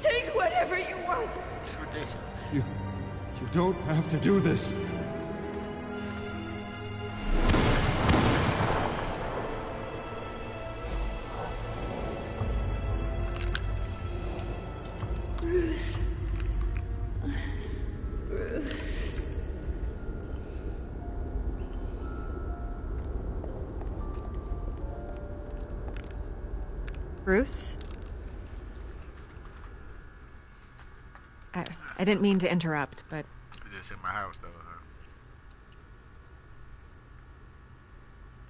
Take whatever you want. It's ridiculous. You don't have to do this. Bruce. Bruce. Bruce? I didn't mean to interrupt, but... You're just in my house, though, huh?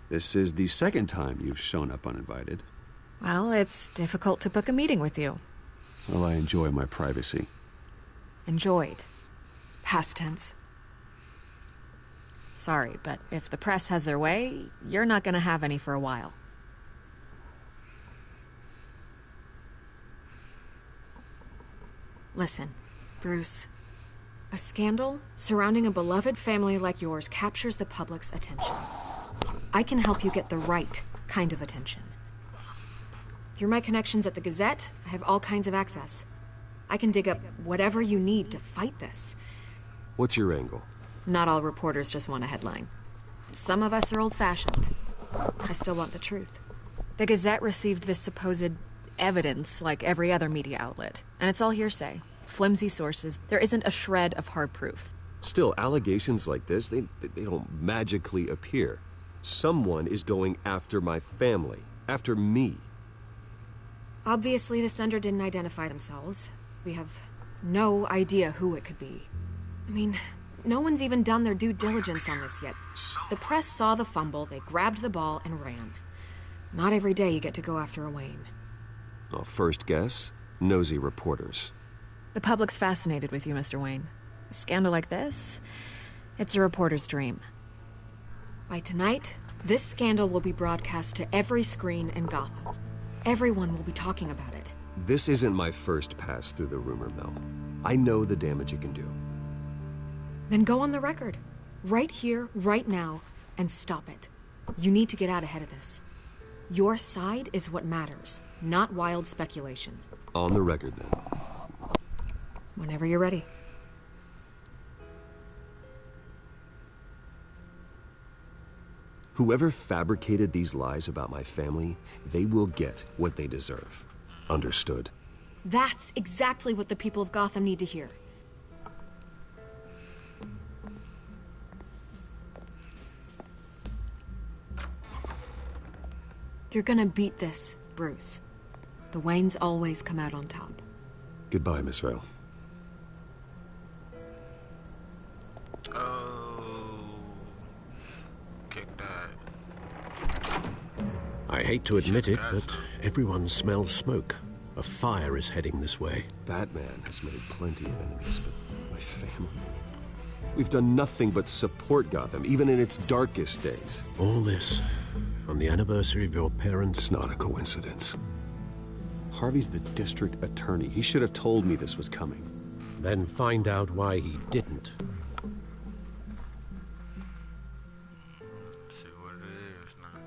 This is the second time you've shown up uninvited. Well, it's difficult to book a meeting with you. Well, I enjoy my privacy. Enjoyed. Past tense. Sorry, but if the press has their way, you're not gonna have any for a while. Listen, Bruce. A scandal surrounding a beloved family like yours captures the public's attention. I can help you get the right kind of attention. Through my connections at the Gazette, I have all kinds of access. I can dig up whatever you need to fight this. What's your angle? Not all reporters just want a headline. Some of us are old-fashioned. I still want the truth. The Gazette received this supposed evidence like every other media outlet, and it's all hearsay. Flimsy sources. There isn't a shred of hard proof. Still, allegations like this, they don't magically appear. Someone is going after my family, after me. Obviously, the sender didn't identify themselves. We have no idea who it could be. I mean, no one's even done their due diligence on this yet. The press saw the fumble, they grabbed the ball and ran. Not every day you get to go after a Wayne. Well, first guess, nosy reporters. The public's fascinated with you, Mr. Wayne. A scandal like this, it's a reporter's dream. By tonight, This scandal will be broadcast to every screen in Gotham. Everyone will be talking about it. This isn't my first pass through the rumor mill. I know the damage it can do. Then go on the record. Right here, right now, and stop it. You need to get out ahead of this. Your side is what matters, not wild speculation. On the record, then. Whenever you're ready. Whoever fabricated these lies about my family, they will get what they deserve. Understood? That's exactly what the people of Gotham need to hear. You're gonna beat this, Bruce. The Waynes always come out on top. Goodbye, Miss Rail. Kick that. I hate to admit it, but everyone smells smoke. A fire is heading this way. Batman has made plenty of enemies, but my family... We've done nothing but support Gotham, even in its darkest days. All this on the anniversary of your parents'... It's not a coincidence. Harvey's the district attorney. He should have told me this was coming. Then find out why he didn't. Let's see what it is now.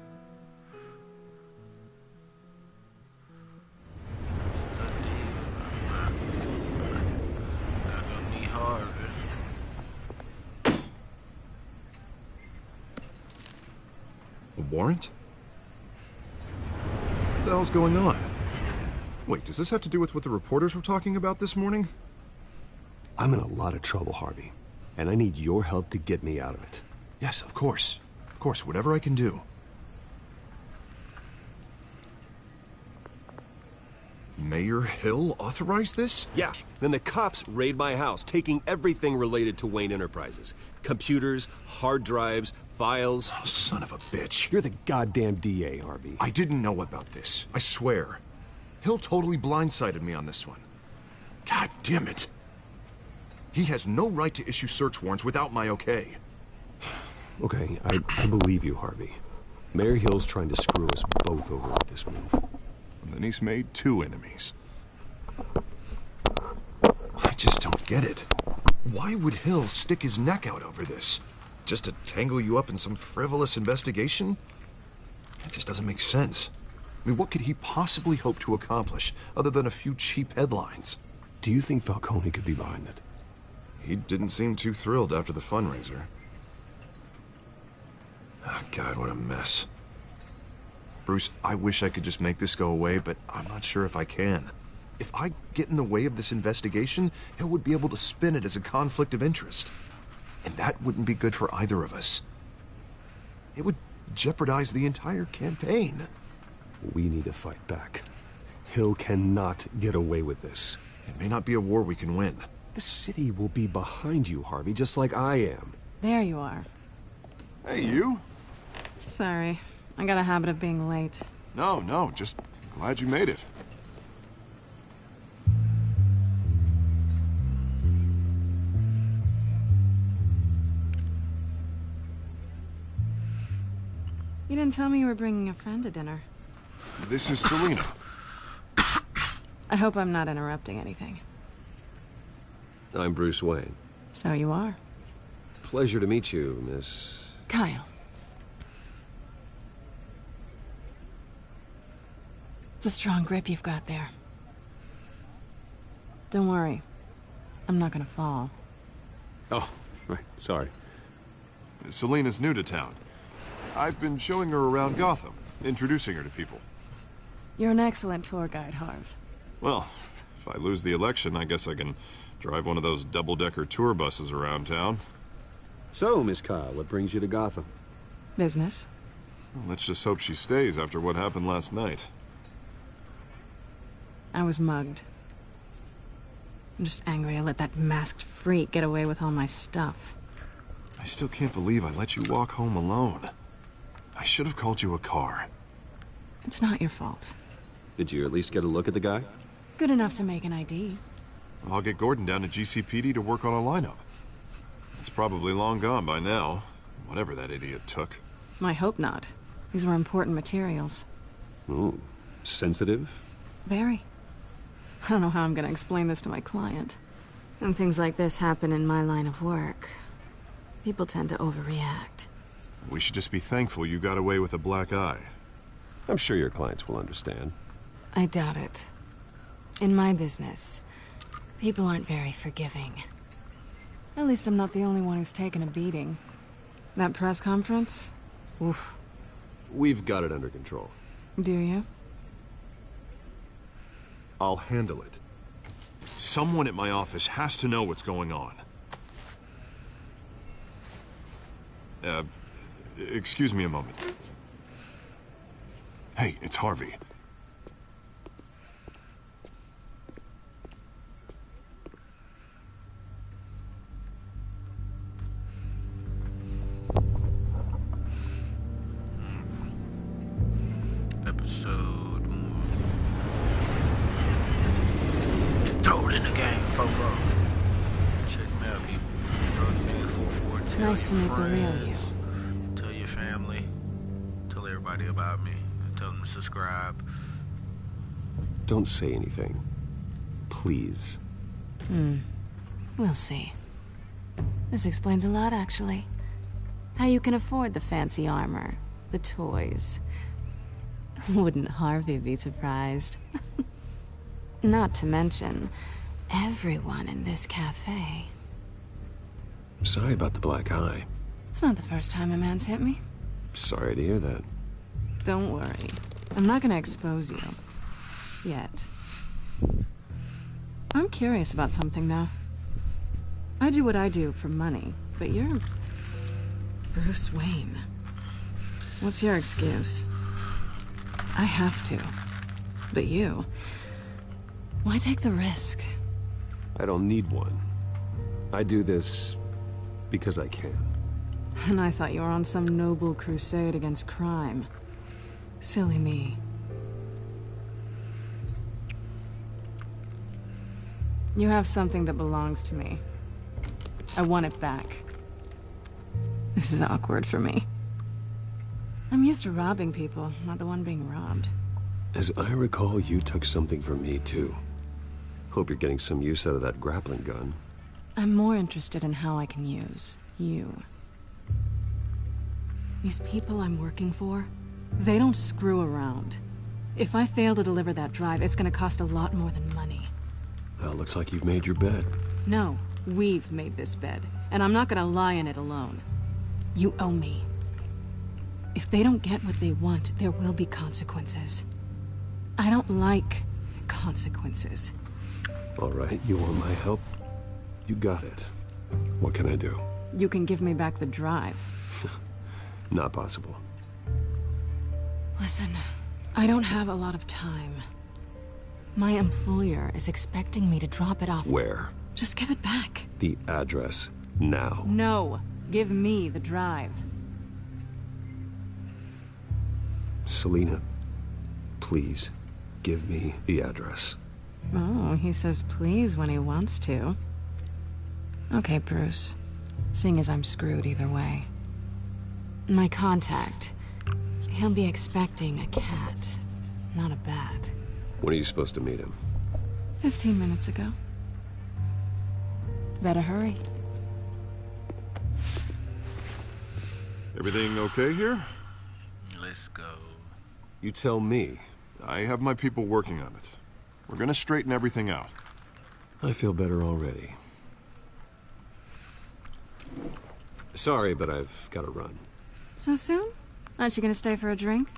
Gotta go meet Harvey. A warrant? What the hell's going on? Wait, does this have to do with what the reporters were talking about this morning? I'm in a lot of trouble, Harvey, and I need your help to get me out of it. Yes, of course. Of course, whatever I can do. Mayor Hill authorized this? Yeah. Then the cops raid my house, taking everything related to Wayne Enterprises. Computers, hard drives, files. Oh, son of a bitch. You're the goddamn DA, Harvey. I didn't know about this. I swear. Hill totally blindsided me on this one. God damn it. He has no right to issue search warrants without my okay. Okay, I believe you, Harvey. Mayor Hill's trying to screw us both over with this move. And then he's made two enemies. I just don't get it. Why would Hill stick his neck out over this? Just to tangle you up in some frivolous investigation? It just doesn't make sense. I mean, what could he possibly hope to accomplish other than a few cheap headlines? Do you think Falcone could be behind it? He didn't seem too thrilled after the fundraiser. Oh, God, what a mess. Bruce, I wish I could just make this go away, but I'm not sure if I can. If I get in the way of this investigation, Hill would be able to spin it as a conflict of interest. And that wouldn't be good for either of us. It would jeopardize the entire campaign. We need to fight back. Hill cannot get away with this. It may not be a war we can win. The city will be behind you, Harvey, just like I am. There you are. Hey, you? Sorry. I got a habit of being late. No, just glad you made it. You didn't tell me you were bringing a friend to dinner. This is Selina. I hope I'm not interrupting anything. I'm Bruce Wayne. So you are. Pleasure to meet you, Miss... Kyle. It's a strong grip you've got there. Don't worry. I'm not gonna fall. Oh, right. Sorry. Selina's new to town. I've been showing her around Gotham, introducing her to people. You're an excellent tour guide, Harv. Well, if I lose the election, I guess I can drive one of those double-decker tour buses around town. So, Miss Kyle, what brings you to Gotham? Business. Well, let's just hope she stays after what happened last night. I was mugged. I'm just angry I let that masked freak get away with all my stuff. I still can't believe I let you walk home alone. I should have called you a car. It's not your fault. Did you at least get a look at the guy? Good enough to make an ID. I'll get Gordon down to GCPD to work on a lineup. It's probably long gone by now, whatever that idiot took. I hope not. These were important materials. Ooh, sensitive? Very. I don't know how I'm gonna explain this to my client. And things like this happen in my line of work. People tend to overreact. We should just be thankful you got away with a black eye. I'm sure your clients will understand. I doubt it. In my business, people aren't very forgiving. At least I'm not the only one who's taken a beating. That press conference? Oof. We've got it under control. Do you? I'll handle it. Someone at my office has to know what's going on. Excuse me a moment. Hey, it's Harvey. Episode 1. Throw it in the game, fofo. Check me out, people. Throw it in the 4-4. Tell Nice to your meet the real friends, tell your family. Tell everybody about me. Tell them to subscribe. Don't say anything. Please. We'll see. This explains a lot, actually. How you can afford the fancy armor, the toys. Wouldn't Harvey be surprised? Not to mention, everyone in this cafe. Sorry about the black eye. It's not the first time a man's hit me. Sorry to hear that. Don't worry. I'm not gonna expose you. Yet. I'm curious about something, though. I do what I do for money, but you're Bruce Wayne. What's your excuse? I have to. But you... why take the risk? I don't need one. I do this because I can. And I thought you were on some noble crusade against crime. Silly me. You have something that belongs to me. I want it back. This is awkward for me. I'm used to robbing people, not the one being robbed. As I recall, you took something from me, too. Hope you're getting some use out of that grappling gun. I'm more interested in how I can use you. These people I'm working for, they don't screw around. If I fail to deliver that drive, it's gonna cost a lot more than money. Well, looks like you've made your bed. No, we've made this bed, and I'm not gonna lie in it alone. You owe me. If they don't get what they want, there will be consequences. I don't like consequences. All right, you want my help? You got it. What can I do? You can give me back the drive. Not possible. Listen, I don't have a lot of time. My employer is expecting me to drop it off. Where? Just give it back. The address, now. No, give me the drive. Selina, please, give me the address. Oh, he says please when he wants to. Okay, Bruce. Seeing as I'm screwed either way. My contact. He'll be expecting a cat, not a bat. When are you supposed to meet him? 15 minutes ago. Better hurry. Everything okay here? Let's go. You tell me. I have my people working on it. We're gonna straighten everything out. I feel better already. Sorry, but I've got to run. So soon? Aren't you gonna stay for a drink?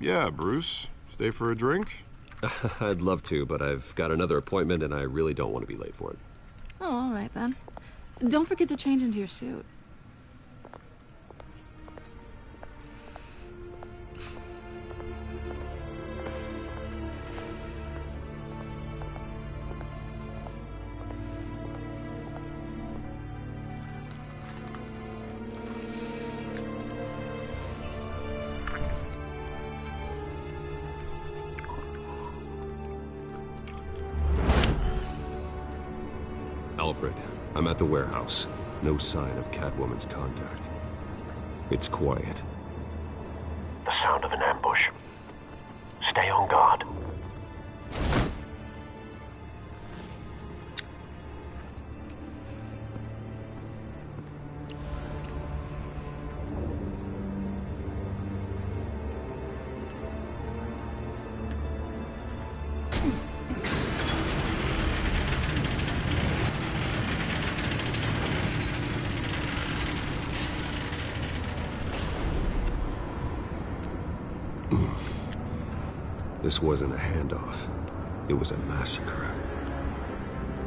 Yeah, Bruce. Stay for a drink? I'd love to, but I've got another appointment and I really don't want to be late for it. Oh, all right then. Don't forget to change into your suit. Alfred, I'm at the warehouse. No sign of Catwoman's contact. It's quiet. the sound of an ambush. Stay on guard. This wasn't a handoff. It was a massacre.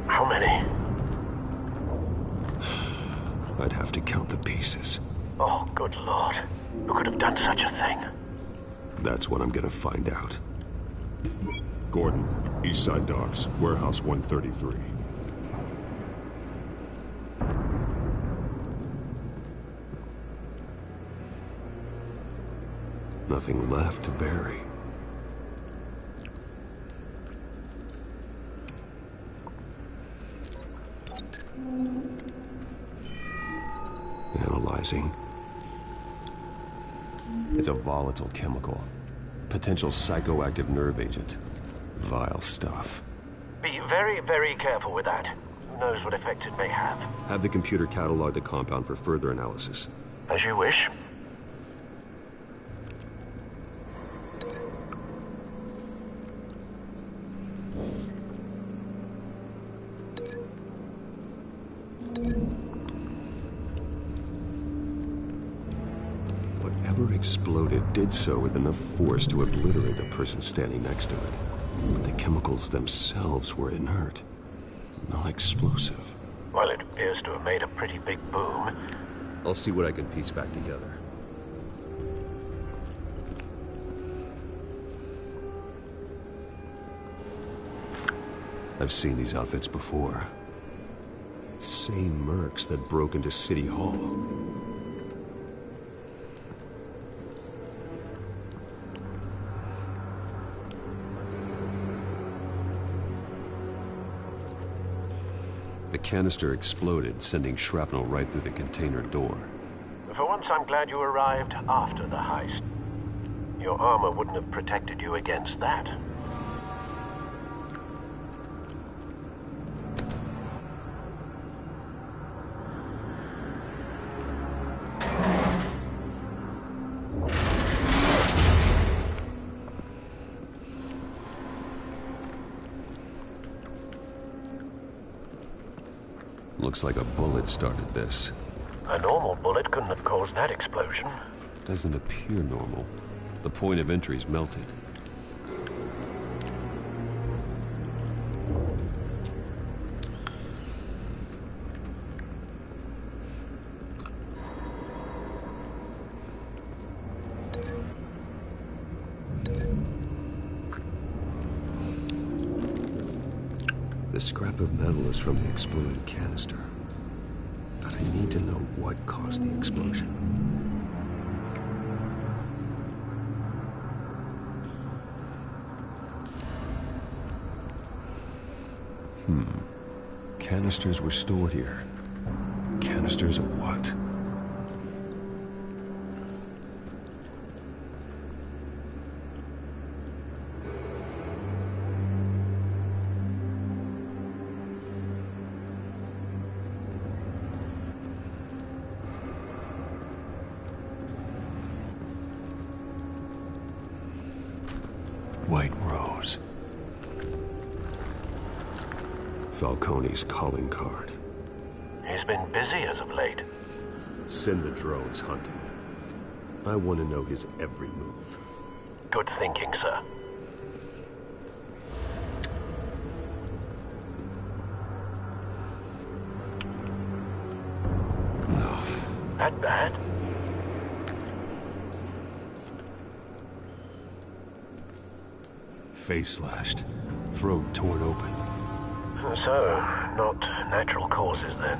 How many? I'd have to count the pieces. Oh, good Lord. Who could have done such a thing? That's what I'm gonna find out. Gordon, Eastside Docks, Warehouse 133. Nothing left to bury. Analyzing. It's a volatile chemical. Potential psychoactive nerve agent. Vile stuff. Be very, very careful with that. Who knows what effect it may have. Have the computer catalog the compound for further analysis. As you wish. Whatever exploded did so with enough force to obliterate the person standing next to it. But the chemicals themselves were inert, not explosive. Well, it appears to have made a pretty big boom. I'll see what I can piece back together. I've seen these outfits before. Same mercs that broke into City Hall. The canister exploded, sending shrapnel right through the container door. For once, I'm glad you arrived after the heist. Your armor wouldn't have protected you against that. Looks like a bullet started this. A normal bullet couldn't have caused that explosion. Doesn't appear normal. The point of entry's melted. The scrap of metal is from the exploded canister. But I need to know what caused the explosion. Canisters were stored here. Canisters of what? White Rose. Falcone's calling card. He's been busy as of late. Send the drones hunting. I want to know his every move. Good thinking, sir. No. That bad? Face slashed. Throat torn open. So, not natural causes then.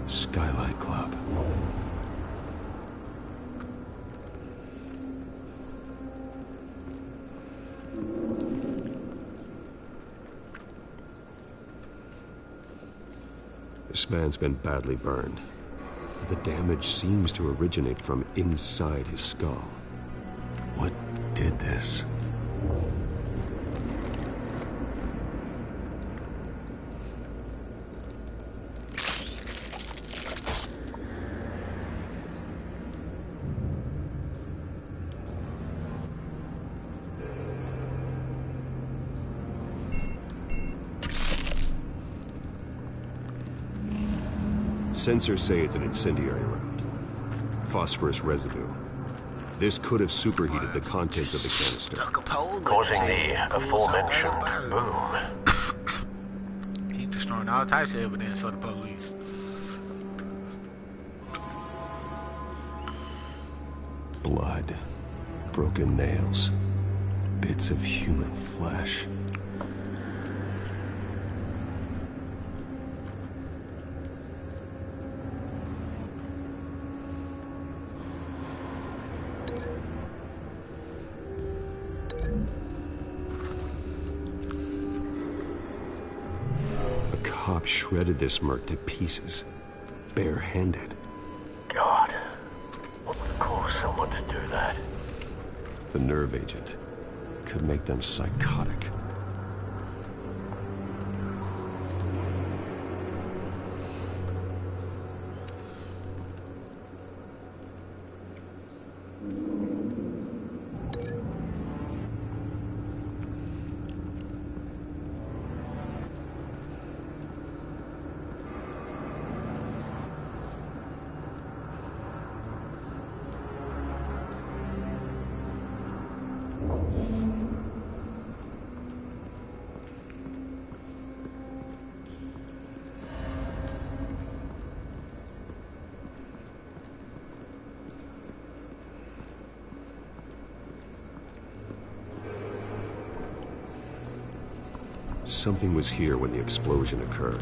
Skylight Club. This man's been badly burned. The damage seems to originate from inside his skull. What did this? Sensors say it's an incendiary round. Phosphorus residue. This could have superheated the contents of the canister. Causing the aforementioned boom. He's destroying all types of evidence for the police. Blood. Broken nails. Bits of human flesh. Shredded this merc to pieces, barehanded. God, what would cause someone to do that? The nerve agent could make them psychotic. Something was here when the explosion occurred.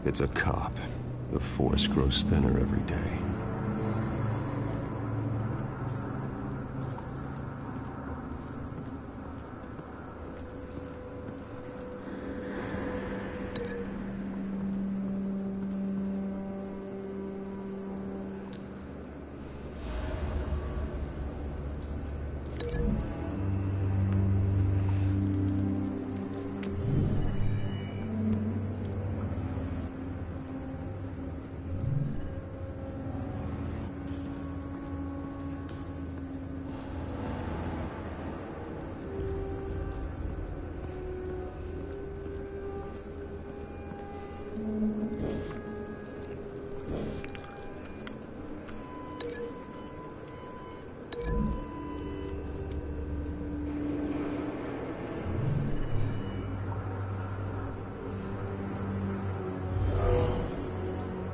It's a cop. The force grows thinner every day.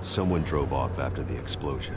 Someone drove off after the explosion.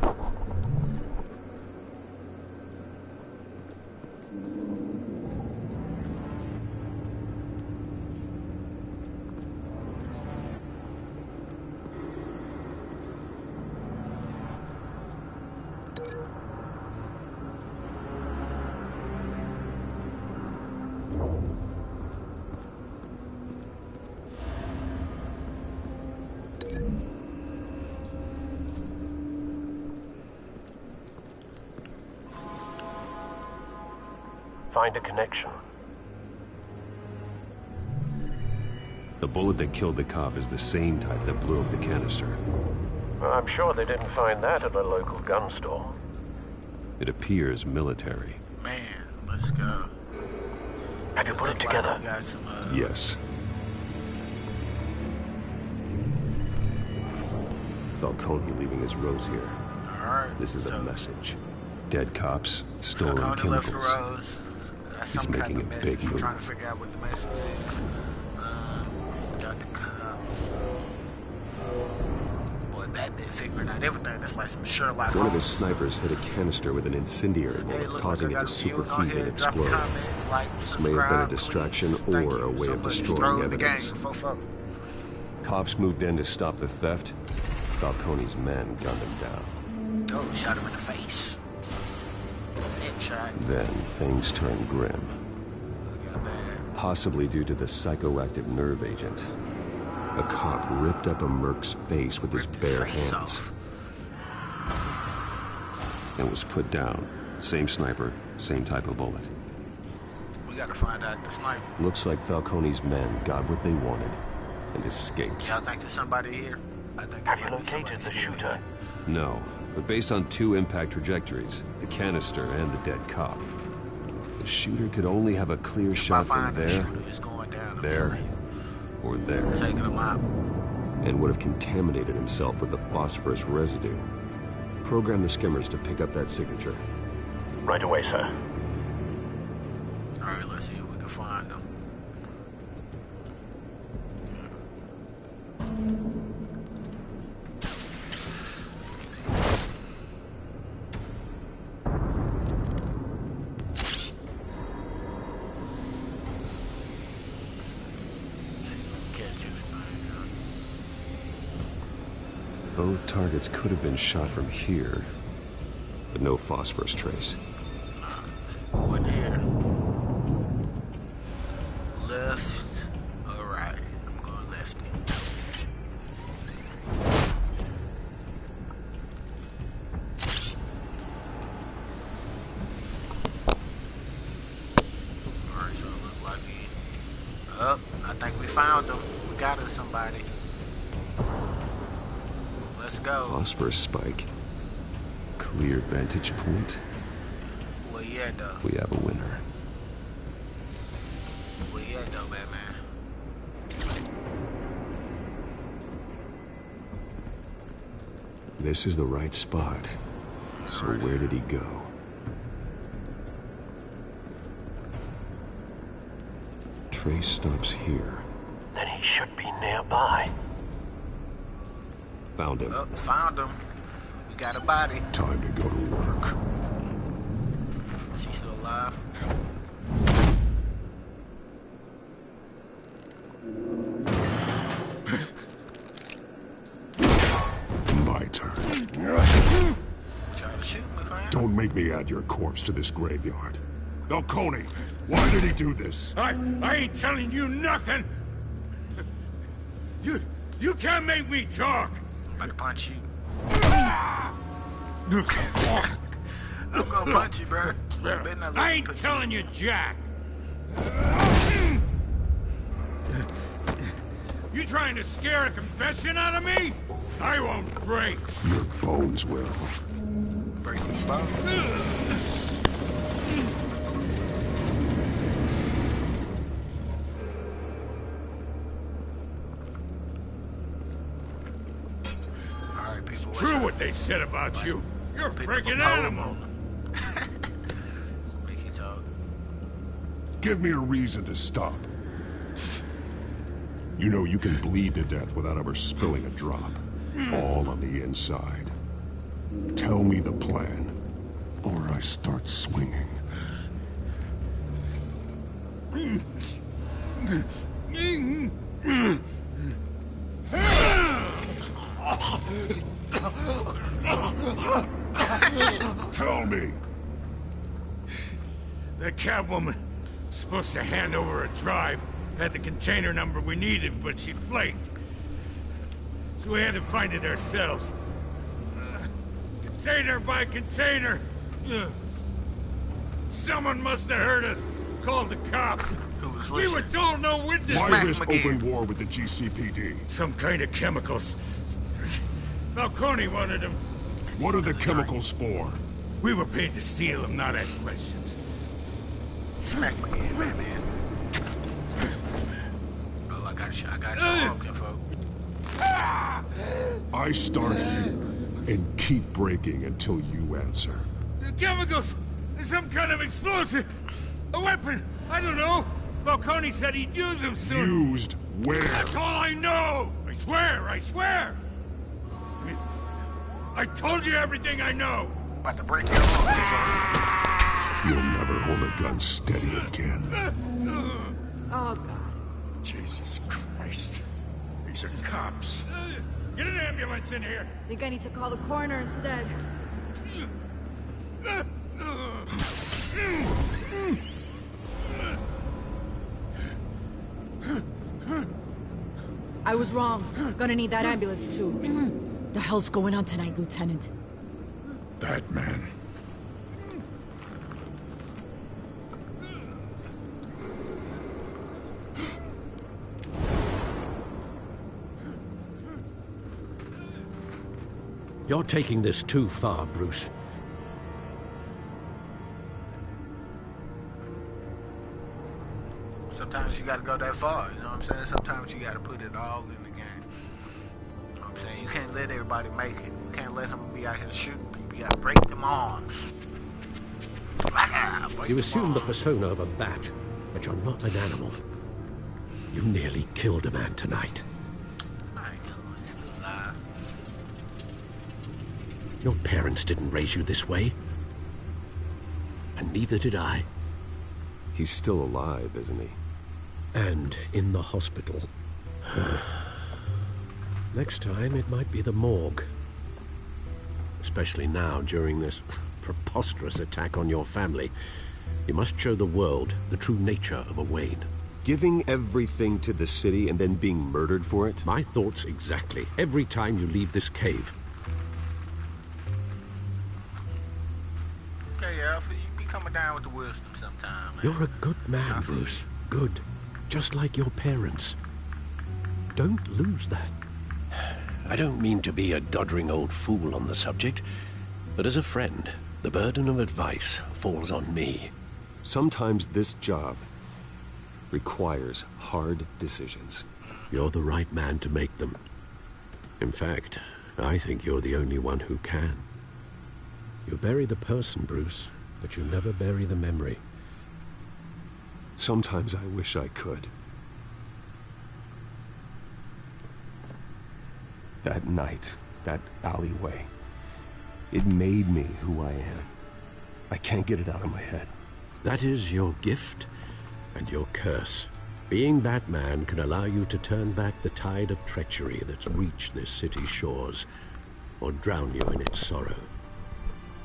Find a connection. The bullet that killed the cop is the same type that blew up the canister. Well, I'm sure they didn't find that at a local gun store. It appears military. Man, let's go. Have you put it together? Like got some, Yes. Falcone leaving his rose here. Alright. This is a message. Dead cops, stolen Falcone chemicals. left the rose. That's He's some making kind of a big message. I'm move. trying to figure out what the message is. Got the cops. Boy, Batman figuring out everything. That's like some Sherlock One of his Holmes. snipers hit a canister with an incendiary bullet, causing it to superheat and explode. This may have been a distraction or a way of destroying evidence. Cops moved in to stop the theft. Falcone's men gunned him down. Oh, shot him in the face. Headshot. Then things turned grim. Possibly due to the psychoactive nerve agent. A cop ripped up a merc's face with his bare hands. And was put down. Same sniper, same type of bullet. We gotta find out the sniper. Looks like Falcone's men got what they wanted and escaped. Y'all think there's somebody here? I think Have you located the shooter? No, but based on 2 impact trajectories, the canister and the dead cop, the shooter could only have a clear shot from there, there, or there. Taking him out. And would have contaminated himself with the phosphorus residue. Program the skimmers to pick up that signature. Right away, sir. Alright, let's see if we can find them. Both targets could have been shot from here, but no phosphorus trace. One here. Left or right? I'm going lefty. Alright, so it looks like he... Oh, I think we found him. We got us somebody. Let's go. Phosphorus spike. Clear vantage point. Where you at, though? We have a winner. Where you at, though, Batman? This is the right spot. So where did he go? Trace stops here. Then he should be nearby. Found him. Oh, found him. We got a body. Time to go to work. Is he still alive? My turn. Try to shoot me, fam. Don't make me add your corpse to this graveyard. Falcone, why did he do this? I ain't telling you nothing. You can't make me talk. I'm about to punch you. I'm gonna punch you, bro. I ain't telling you, Jack. You trying to scare a confession out of me? I won't break. Your bones will. Break these bones. True what they said about you. You're a freaking animal. Make you talk. Give me a reason to stop. You know you can bleed to death without ever spilling a drop. All on the inside. Tell me the plan, or I start swinging. Tell me. The Catwoman supposed to hand over a drive. Had the container number we needed, but she flaked. So we had to find it ourselves. Container by container. Someone must have heard us. Called the cops. We were told no witness. Why this open war with the GCPD? Some kind of chemicals. Falcone wanted them. What are the chemicals for? We were paid to steal them, not ask questions. Smack my head, Batman. Oh, I got your arm, kinfolk. I start here and keep breaking until you answer. The chemicals! Some kind of explosive! A weapon! I don't know! Falcone said he'd use them soon! Used where? That's all I know! I swear! I swear! I told you everything I know! About to break your arm, son. You'll never hold a gun steady again. Oh, God. Jesus Christ. These are cops. Get an ambulance in here! Think I need to call the coroner instead. I was wrong. Gonna need that ambulance, too. The hell's going on tonight, Lieutenant? That man. You're taking this too far, Bruce. Sometimes you gotta go that far, you know what I'm saying? Sometimes you gotta put it all in the game. You know what I'm saying? You can't let everybody make it. You can't let them be out here shooting people. You gotta break them arms. You assume the persona of a bat, but you're not an animal. You nearly killed a man tonight. I know, he's still alive. Your parents didn't raise you this way. And neither did I. He's still alive, isn't he? And in the hospital. Next time, it might be the morgue. Especially now, during this preposterous attack on your family. You must show the world the true nature of a Wayne. Giving everything to the city and then being murdered for it? My thoughts exactly. Every time you leave this cave. Okay, Alpha, you be coming down with the wisdom sometime, man. You're a good man, Bruce. Good. Just like your parents. Don't lose that. I don't mean to be a doddering old fool on the subject, but as a friend, the burden of advice falls on me. Sometimes this job requires hard decisions. You're the right man to make them. In fact, I think you're the only one who can. You bury the person, Bruce, but you never bury the memory. Sometimes I wish I could. That night, that alleyway, it made me who I am. I can't get it out of my head. That is your gift and your curse. Being Batman can allow you to turn back the tide of treachery that's reached this city's shores, or drown you in its sorrow.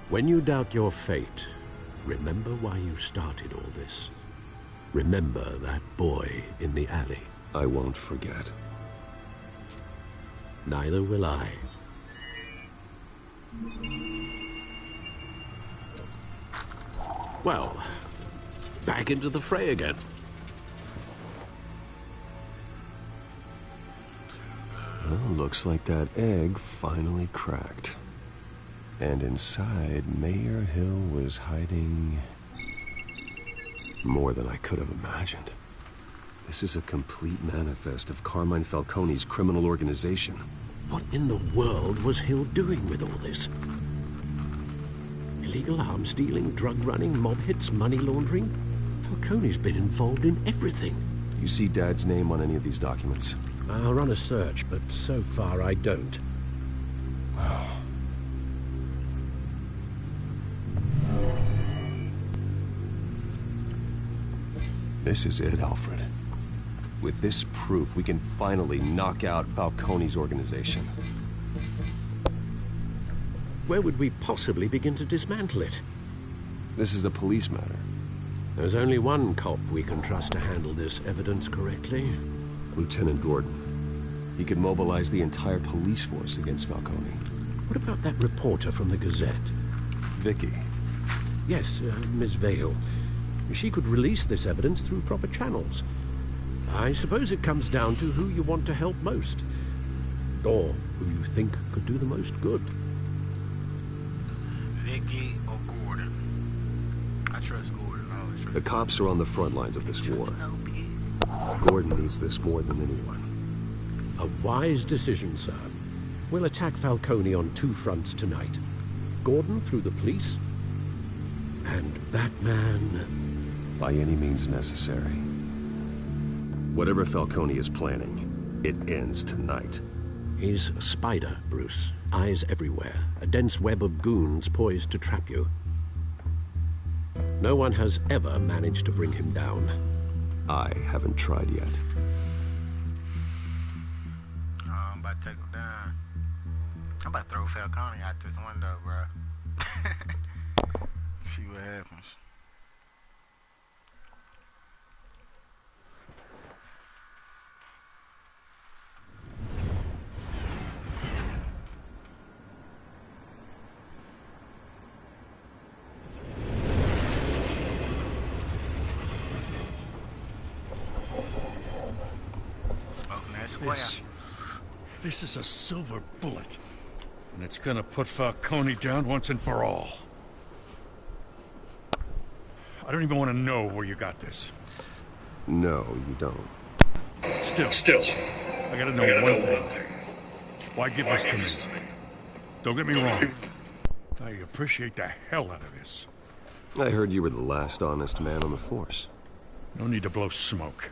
When you doubt your fate, remember why you started all this. Remember that boy in the alley. I won't forget. Neither will I. Well, back into the fray again. Well, looks like that egg finally cracked. And inside, Mayor Hill was hiding more than I could have imagined. This is a complete manifest of Carmine Falcone's criminal organization. What in the world was Hill doing with all this? Illegal arms dealing, drug running, mob hits, money laundering? Falcone's been involved in everything. You see Dad's name on any of these documents? I'll run a search, but so far I don't. This is it, Alfred. With this proof, we can finally knock out Falcone's organization. Where would we possibly begin to dismantle it? This is a police matter. There's only one cop we can trust to handle this evidence correctly. Lieutenant Gordon. He could mobilize the entire police force against Falcone. What about that reporter from the Gazette? Vicky. Yes, Miss Vale. She could release this evidence through proper channels. I suppose it comes down to who you want to help most. Or who you think could do the most good. Vicky or Gordon? I trust Gordon. I always trust The cops are on the front lines of this war. Gordon needs this more than anyone. A wise decision, sir. We'll attack Falcone on two fronts tonight. Gordon through the police, and Batman... by any means necessary. Whatever Falcone is planning, it ends tonight. He's a spider, Bruce. eyes everywhere, a dense web of goons poised to trap you. No one has ever managed to bring him down. I haven't tried yet. Oh, I'm about to take him down. I'm about to throw Falcone out this window, bro. See what happens. This is a silver bullet. And it's gonna put Falcone down once and for all. I don't even want to know where you got this. No, you don't. Still. I gotta know one thing. Why give this to me? Don't get me wrong. I appreciate the hell out of this. I heard you were the last honest man on the force. No need to blow smoke.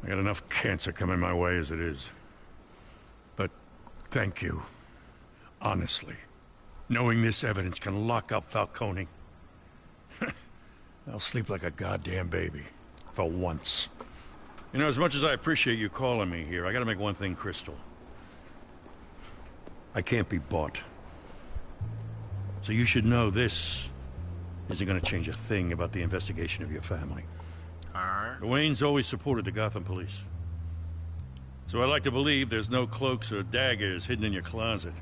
I got enough cancer coming my way as it is. But thank you. Honestly. Knowing this evidence can lock up Falcone. I'll sleep like a goddamn baby. For once. You know, as much as I appreciate you calling me here, I gotta make one thing crystal. I can't be bought. So you should know this isn't gonna change a thing about the investigation of your family. Alright. The Waynes always supported the Gotham police. So I like to believe there's no cloaks or daggers hidden in your closet.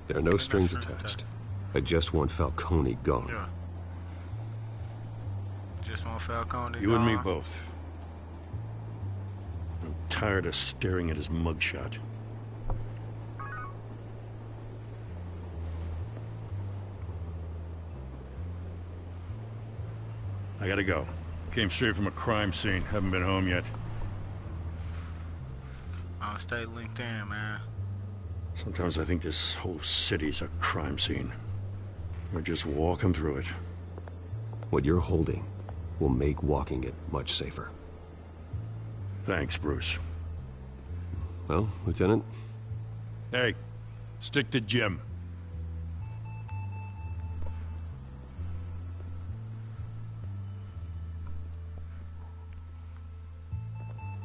There are no strings attached. I just want Falcone gone. Yeah. Just want Falcone You gone. and me both. I'm tired of staring at his mugshot. I gotta go. Came straight from a crime scene. Haven't been home yet. I'll stay linked in, man. Sometimes I think this whole city's a crime scene. We're just walking through it. What you're holding will make walking it much safer. Thanks, Bruce. Well, Lieutenant? Hey, stick to Jim.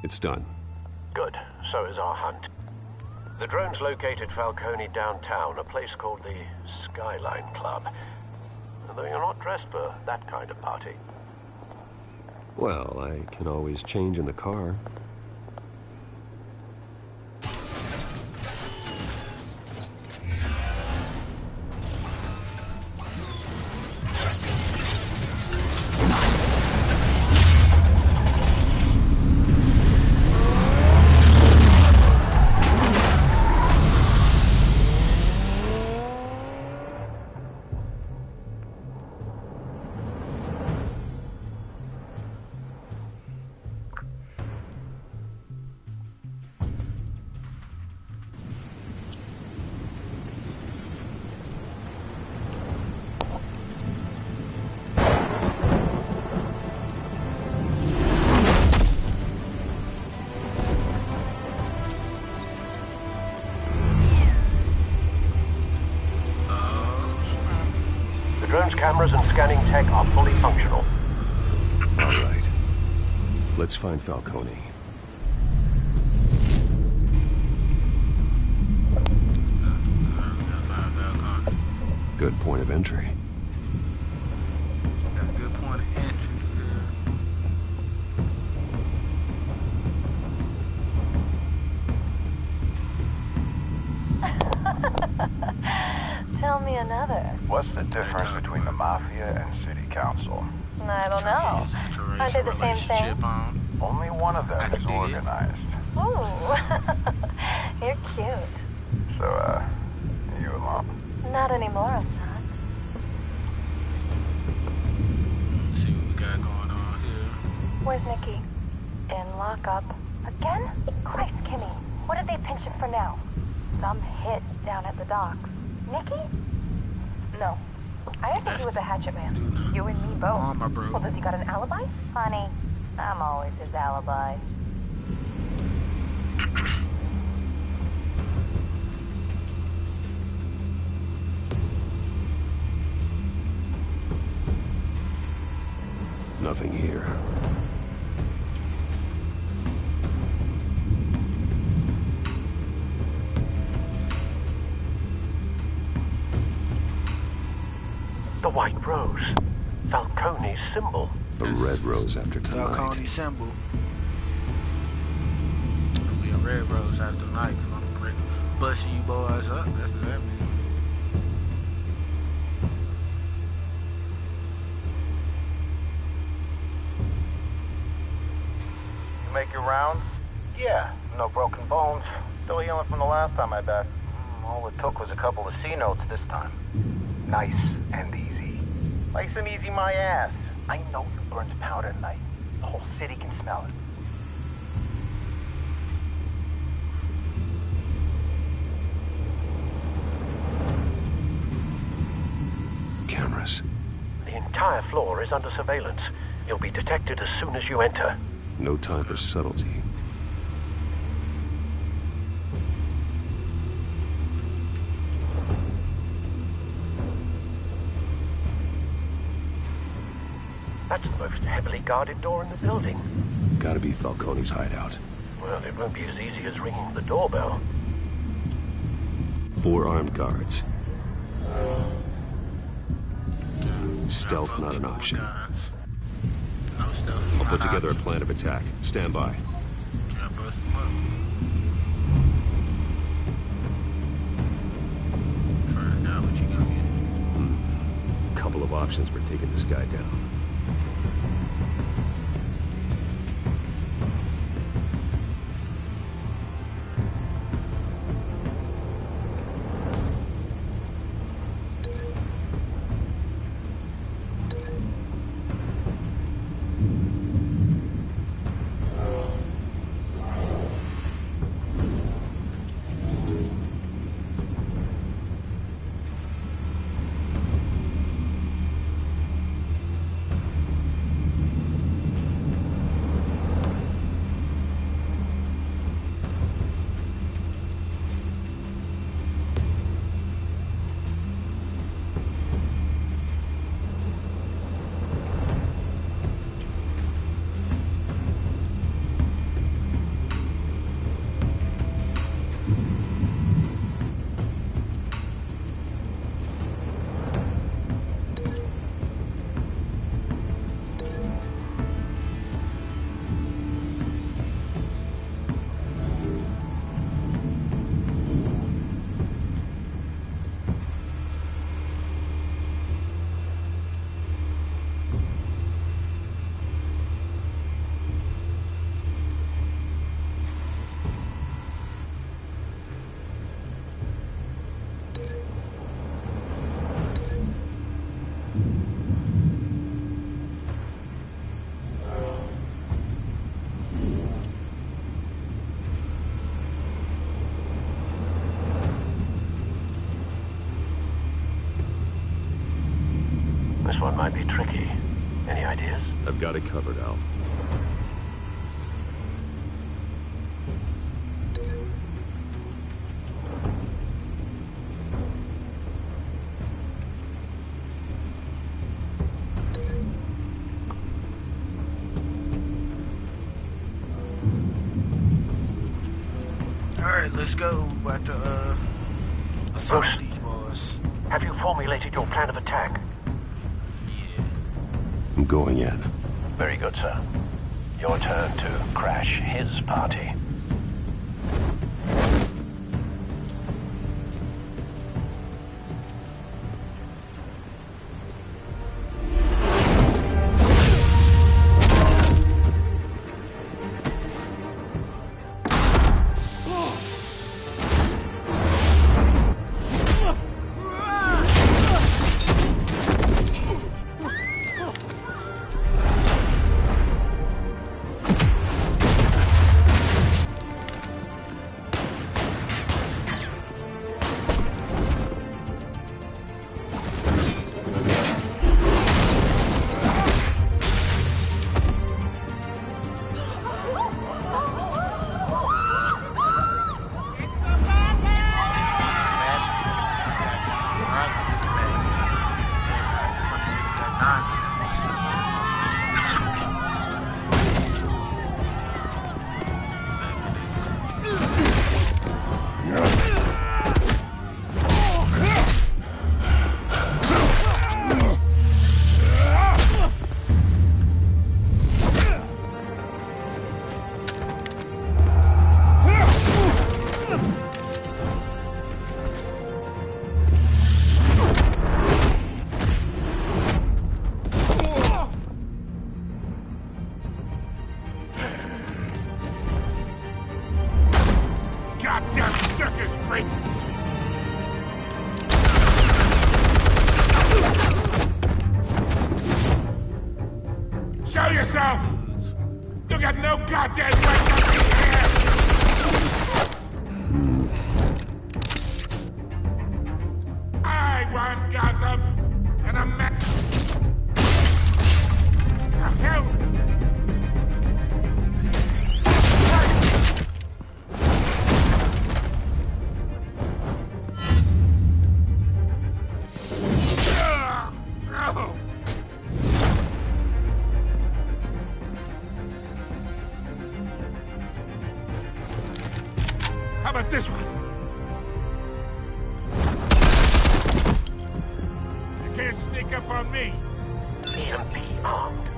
It's done. Good. So is our hunt. The drones located Falcone downtown, a place called the Skyline Club. Though you're not dressed for that kind of party. Well, I can always change in the car. Cameras and scanning tech are fully functional. All right. Let's find Falcone. Good point of entry. Got a good point of entry. Tell me another. What's the difference between the Mafia and City Council? I don't know. Aren't they the same thing? Only one of them is organized. Ooh. You're cute. So, you alone? Not anymore, I'm not. Let's see what we got going on here. Where's Nikki? In lockup. Again? Christ, Kimmy. What did they pinch him for now? Some hit down at the docks. Nikki? No. I didn't think he was a hatchet man. You and me both. Well, does he got an alibi? Honey, I'm always his alibi. Nothing here. The white rose. Falcone's symbol. A red rose after tonight. Falcone symbol. It'll be a red rose after tonight. I'm busting you boys up. That's what that means. You make your rounds? Yeah, no broken bones. Still healing from the last time I bet. All it took was a couple of C notes this time. Nice and easy. Nice and easy my ass. I know you burned powder tonight. The whole city can smell it. Cameras. The entire floor is under surveillance. You'll be detected as soon as you enter. No time for subtlety. That's the most heavily guarded door in the building. Gotta be Falcone's hideout. Well, it won't be as easy as ringing the doorbell. 4 armed guards. Stealth not an option. No stealth. I'll put together a plan of attack. Stand by. Yeah, bust them up. Find out what you gonna get. Couple of options for taking this guy down. This one might be tricky. Any ideas? I've got it covered, Al. Alright, let's go. We're about to assault these boys. Have you formulated your plan of attack? I'm going in. Very good, sir. Your turn to crash his party. yourself! You got no goddamn right to be here! I want Gotham, and I'm not... The hell? No! How about this one? You can't sneak up on me. EMP armed.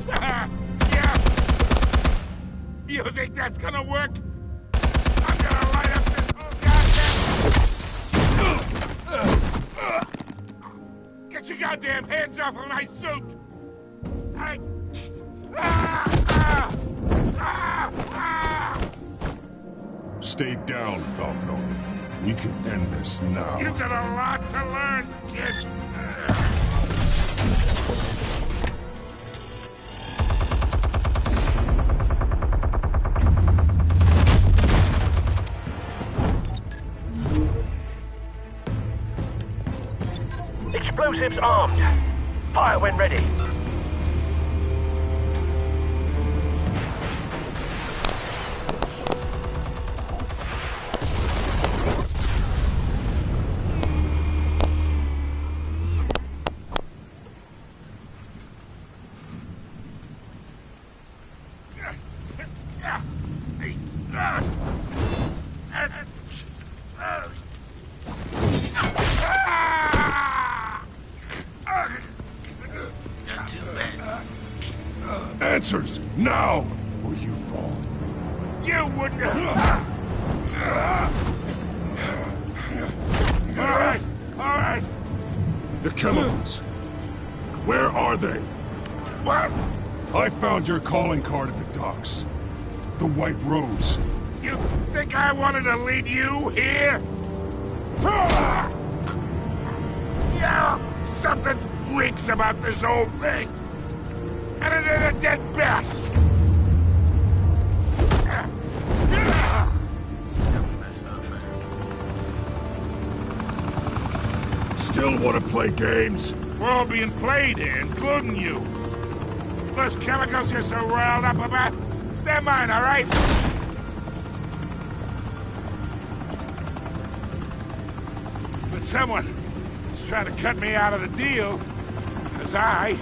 Yeah. You think that's gonna work? I'm gonna light up this whole goddamn... Get your goddamn hands off of my suit! Stay down, Falcone. We can end this now. You've got a lot to learn, kid. Explosives armed. Fire when ready. Answers, now, or you fall. You wouldn't have... All right. The chemicals. Where are they? What? I found your calling card at the docks. The White Rose. You think I wanted to lead you here? Yeah, something reeks about this whole thing. And it is a dead bat. Still want to play games? We're all being played here, including you. Those chemicals you're so riled up about, they're mine, all right? But someone is trying to cut me out of the deal, because I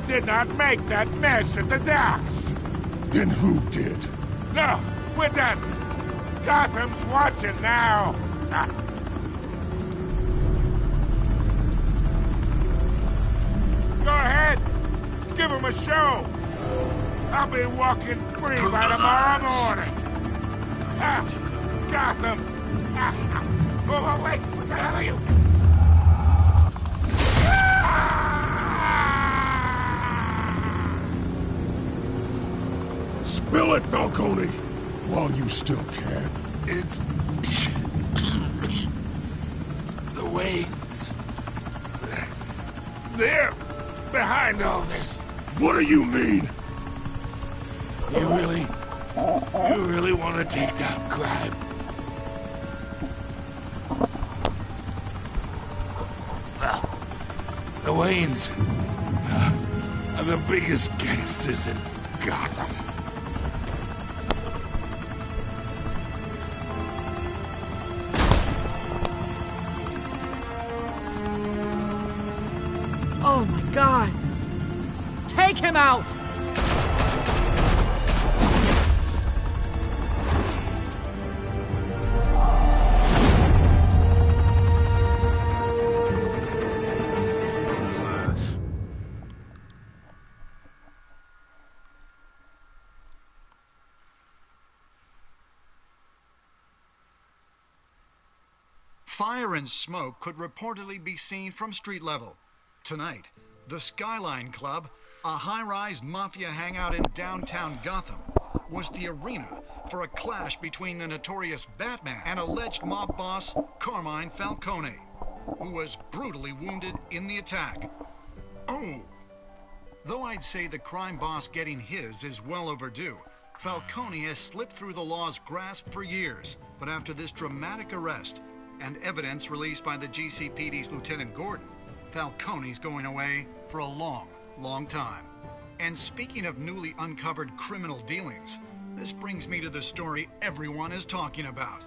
did not make that mess at the docks. Then who did? No, we're done. Gotham's watching now. Go ahead. Give him a show. I'll be walking free by tomorrow morning. Gotham. Oh, wait. What the hell are you? Spill it, Falcone, while you still can. It's... the Waynes. They're behind all this. What do you mean? You really want to take down crime? Well, the Waynes are the biggest gangsters in Gotham. Oh my God! Take him out! Fire and smoke could reportedly be seen from street level. Tonight, The Skyline Club, a high-rise mafia hangout in downtown Gotham, was the arena for a clash between the notorious Batman and alleged mob boss Carmine Falcone, who was brutally wounded in the attack. Oh! Though I'd say the crime boss getting his is well overdue, Falcone has slipped through the law's grasp for years. But after this dramatic arrest and evidence released by the GCPD's Lieutenant Gordon, Falcone's going away for a long, long time. And speaking of newly uncovered criminal dealings, this brings me to the story everyone is talking about.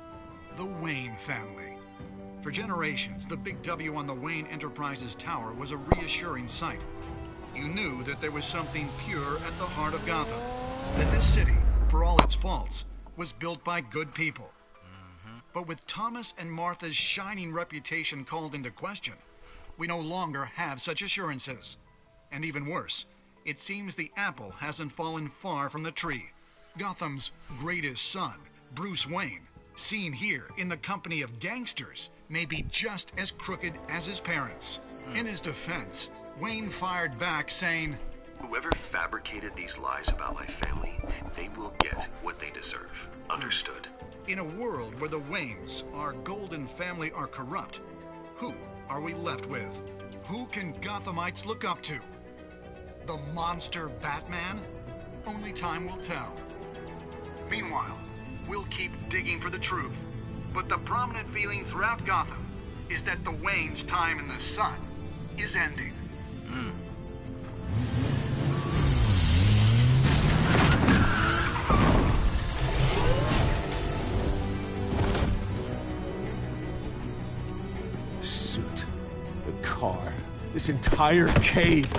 The Wayne family. For generations, the big W on the Wayne Enterprises Tower was a reassuring sight. You knew that there was something pure at the heart of Gotham. That this city, for all its faults, was built by good people. But with Thomas and Martha's shining reputation called into question, we no longer have such assurances. And even worse, it seems the apple hasn't fallen far from the tree. Gotham's greatest son, Bruce Wayne, seen here in the company of gangsters, may be just as crooked as his parents. In his defense, Wayne fired back saying, "Whoever fabricated these lies about my family, they will get what they deserve. Understood?" In a world where the Waynes, our golden family, are corrupt, who are we left with? Who can Gothamites look up to? The monster Batman? Only time will tell. Meanwhile, we'll keep digging for the truth. But the prominent feeling throughout Gotham is that the Waynes' time in the sun is ending. Suit, the car, this entire cave.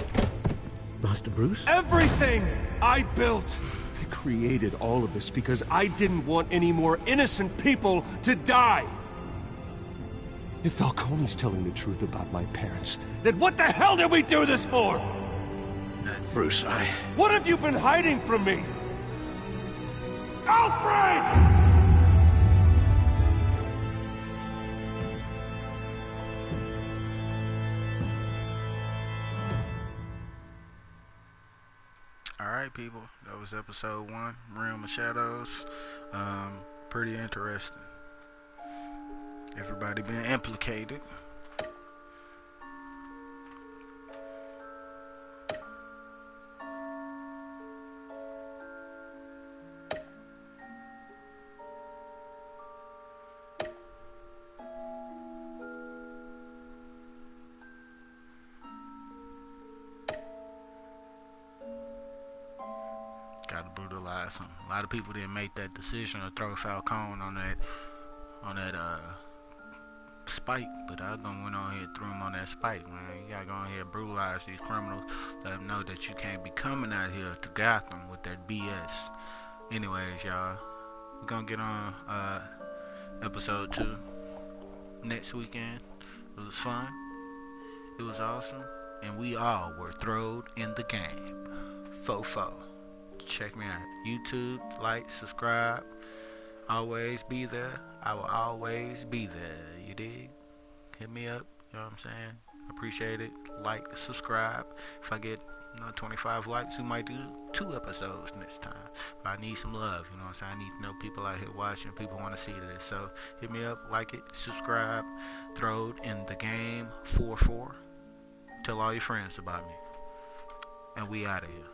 Master Bruce? Everything I built! I created all of this because I didn't want any more innocent people to die! If Falcone's telling the truth about my parents, then what the hell did we do this for? Bruce, What have you been hiding from me? Alfred! Alright, people, that was episode 1, Realm of Shadows. Pretty interesting. Everybody been implicated. Gotta brutalize him. A lot of people didn't make that decision to throw Falcone on that spike, but I done went on here and threw him on that spike, man. You gotta go on here and brutalize these criminals. Let them know that you can't be coming out here to Gotham with that BS. Anyways, y'all, we're gonna get on episode 2 next weekend. It was fun. It was awesome. And we all were thrown in the game. Fofo. Check me out. YouTube, like, subscribe. Always be there. I will always be there. You dig? Hit me up. You know what I'm saying? Appreciate it. Like, subscribe. If I get 25 likes, we might do 2 episodes next time. But I need some love. You know what I'm saying? I need to know people out here watching. People want to see this. So hit me up. Like it. Subscribe. Throw in the game 4-4. Tell all your friends about me. And we out of here.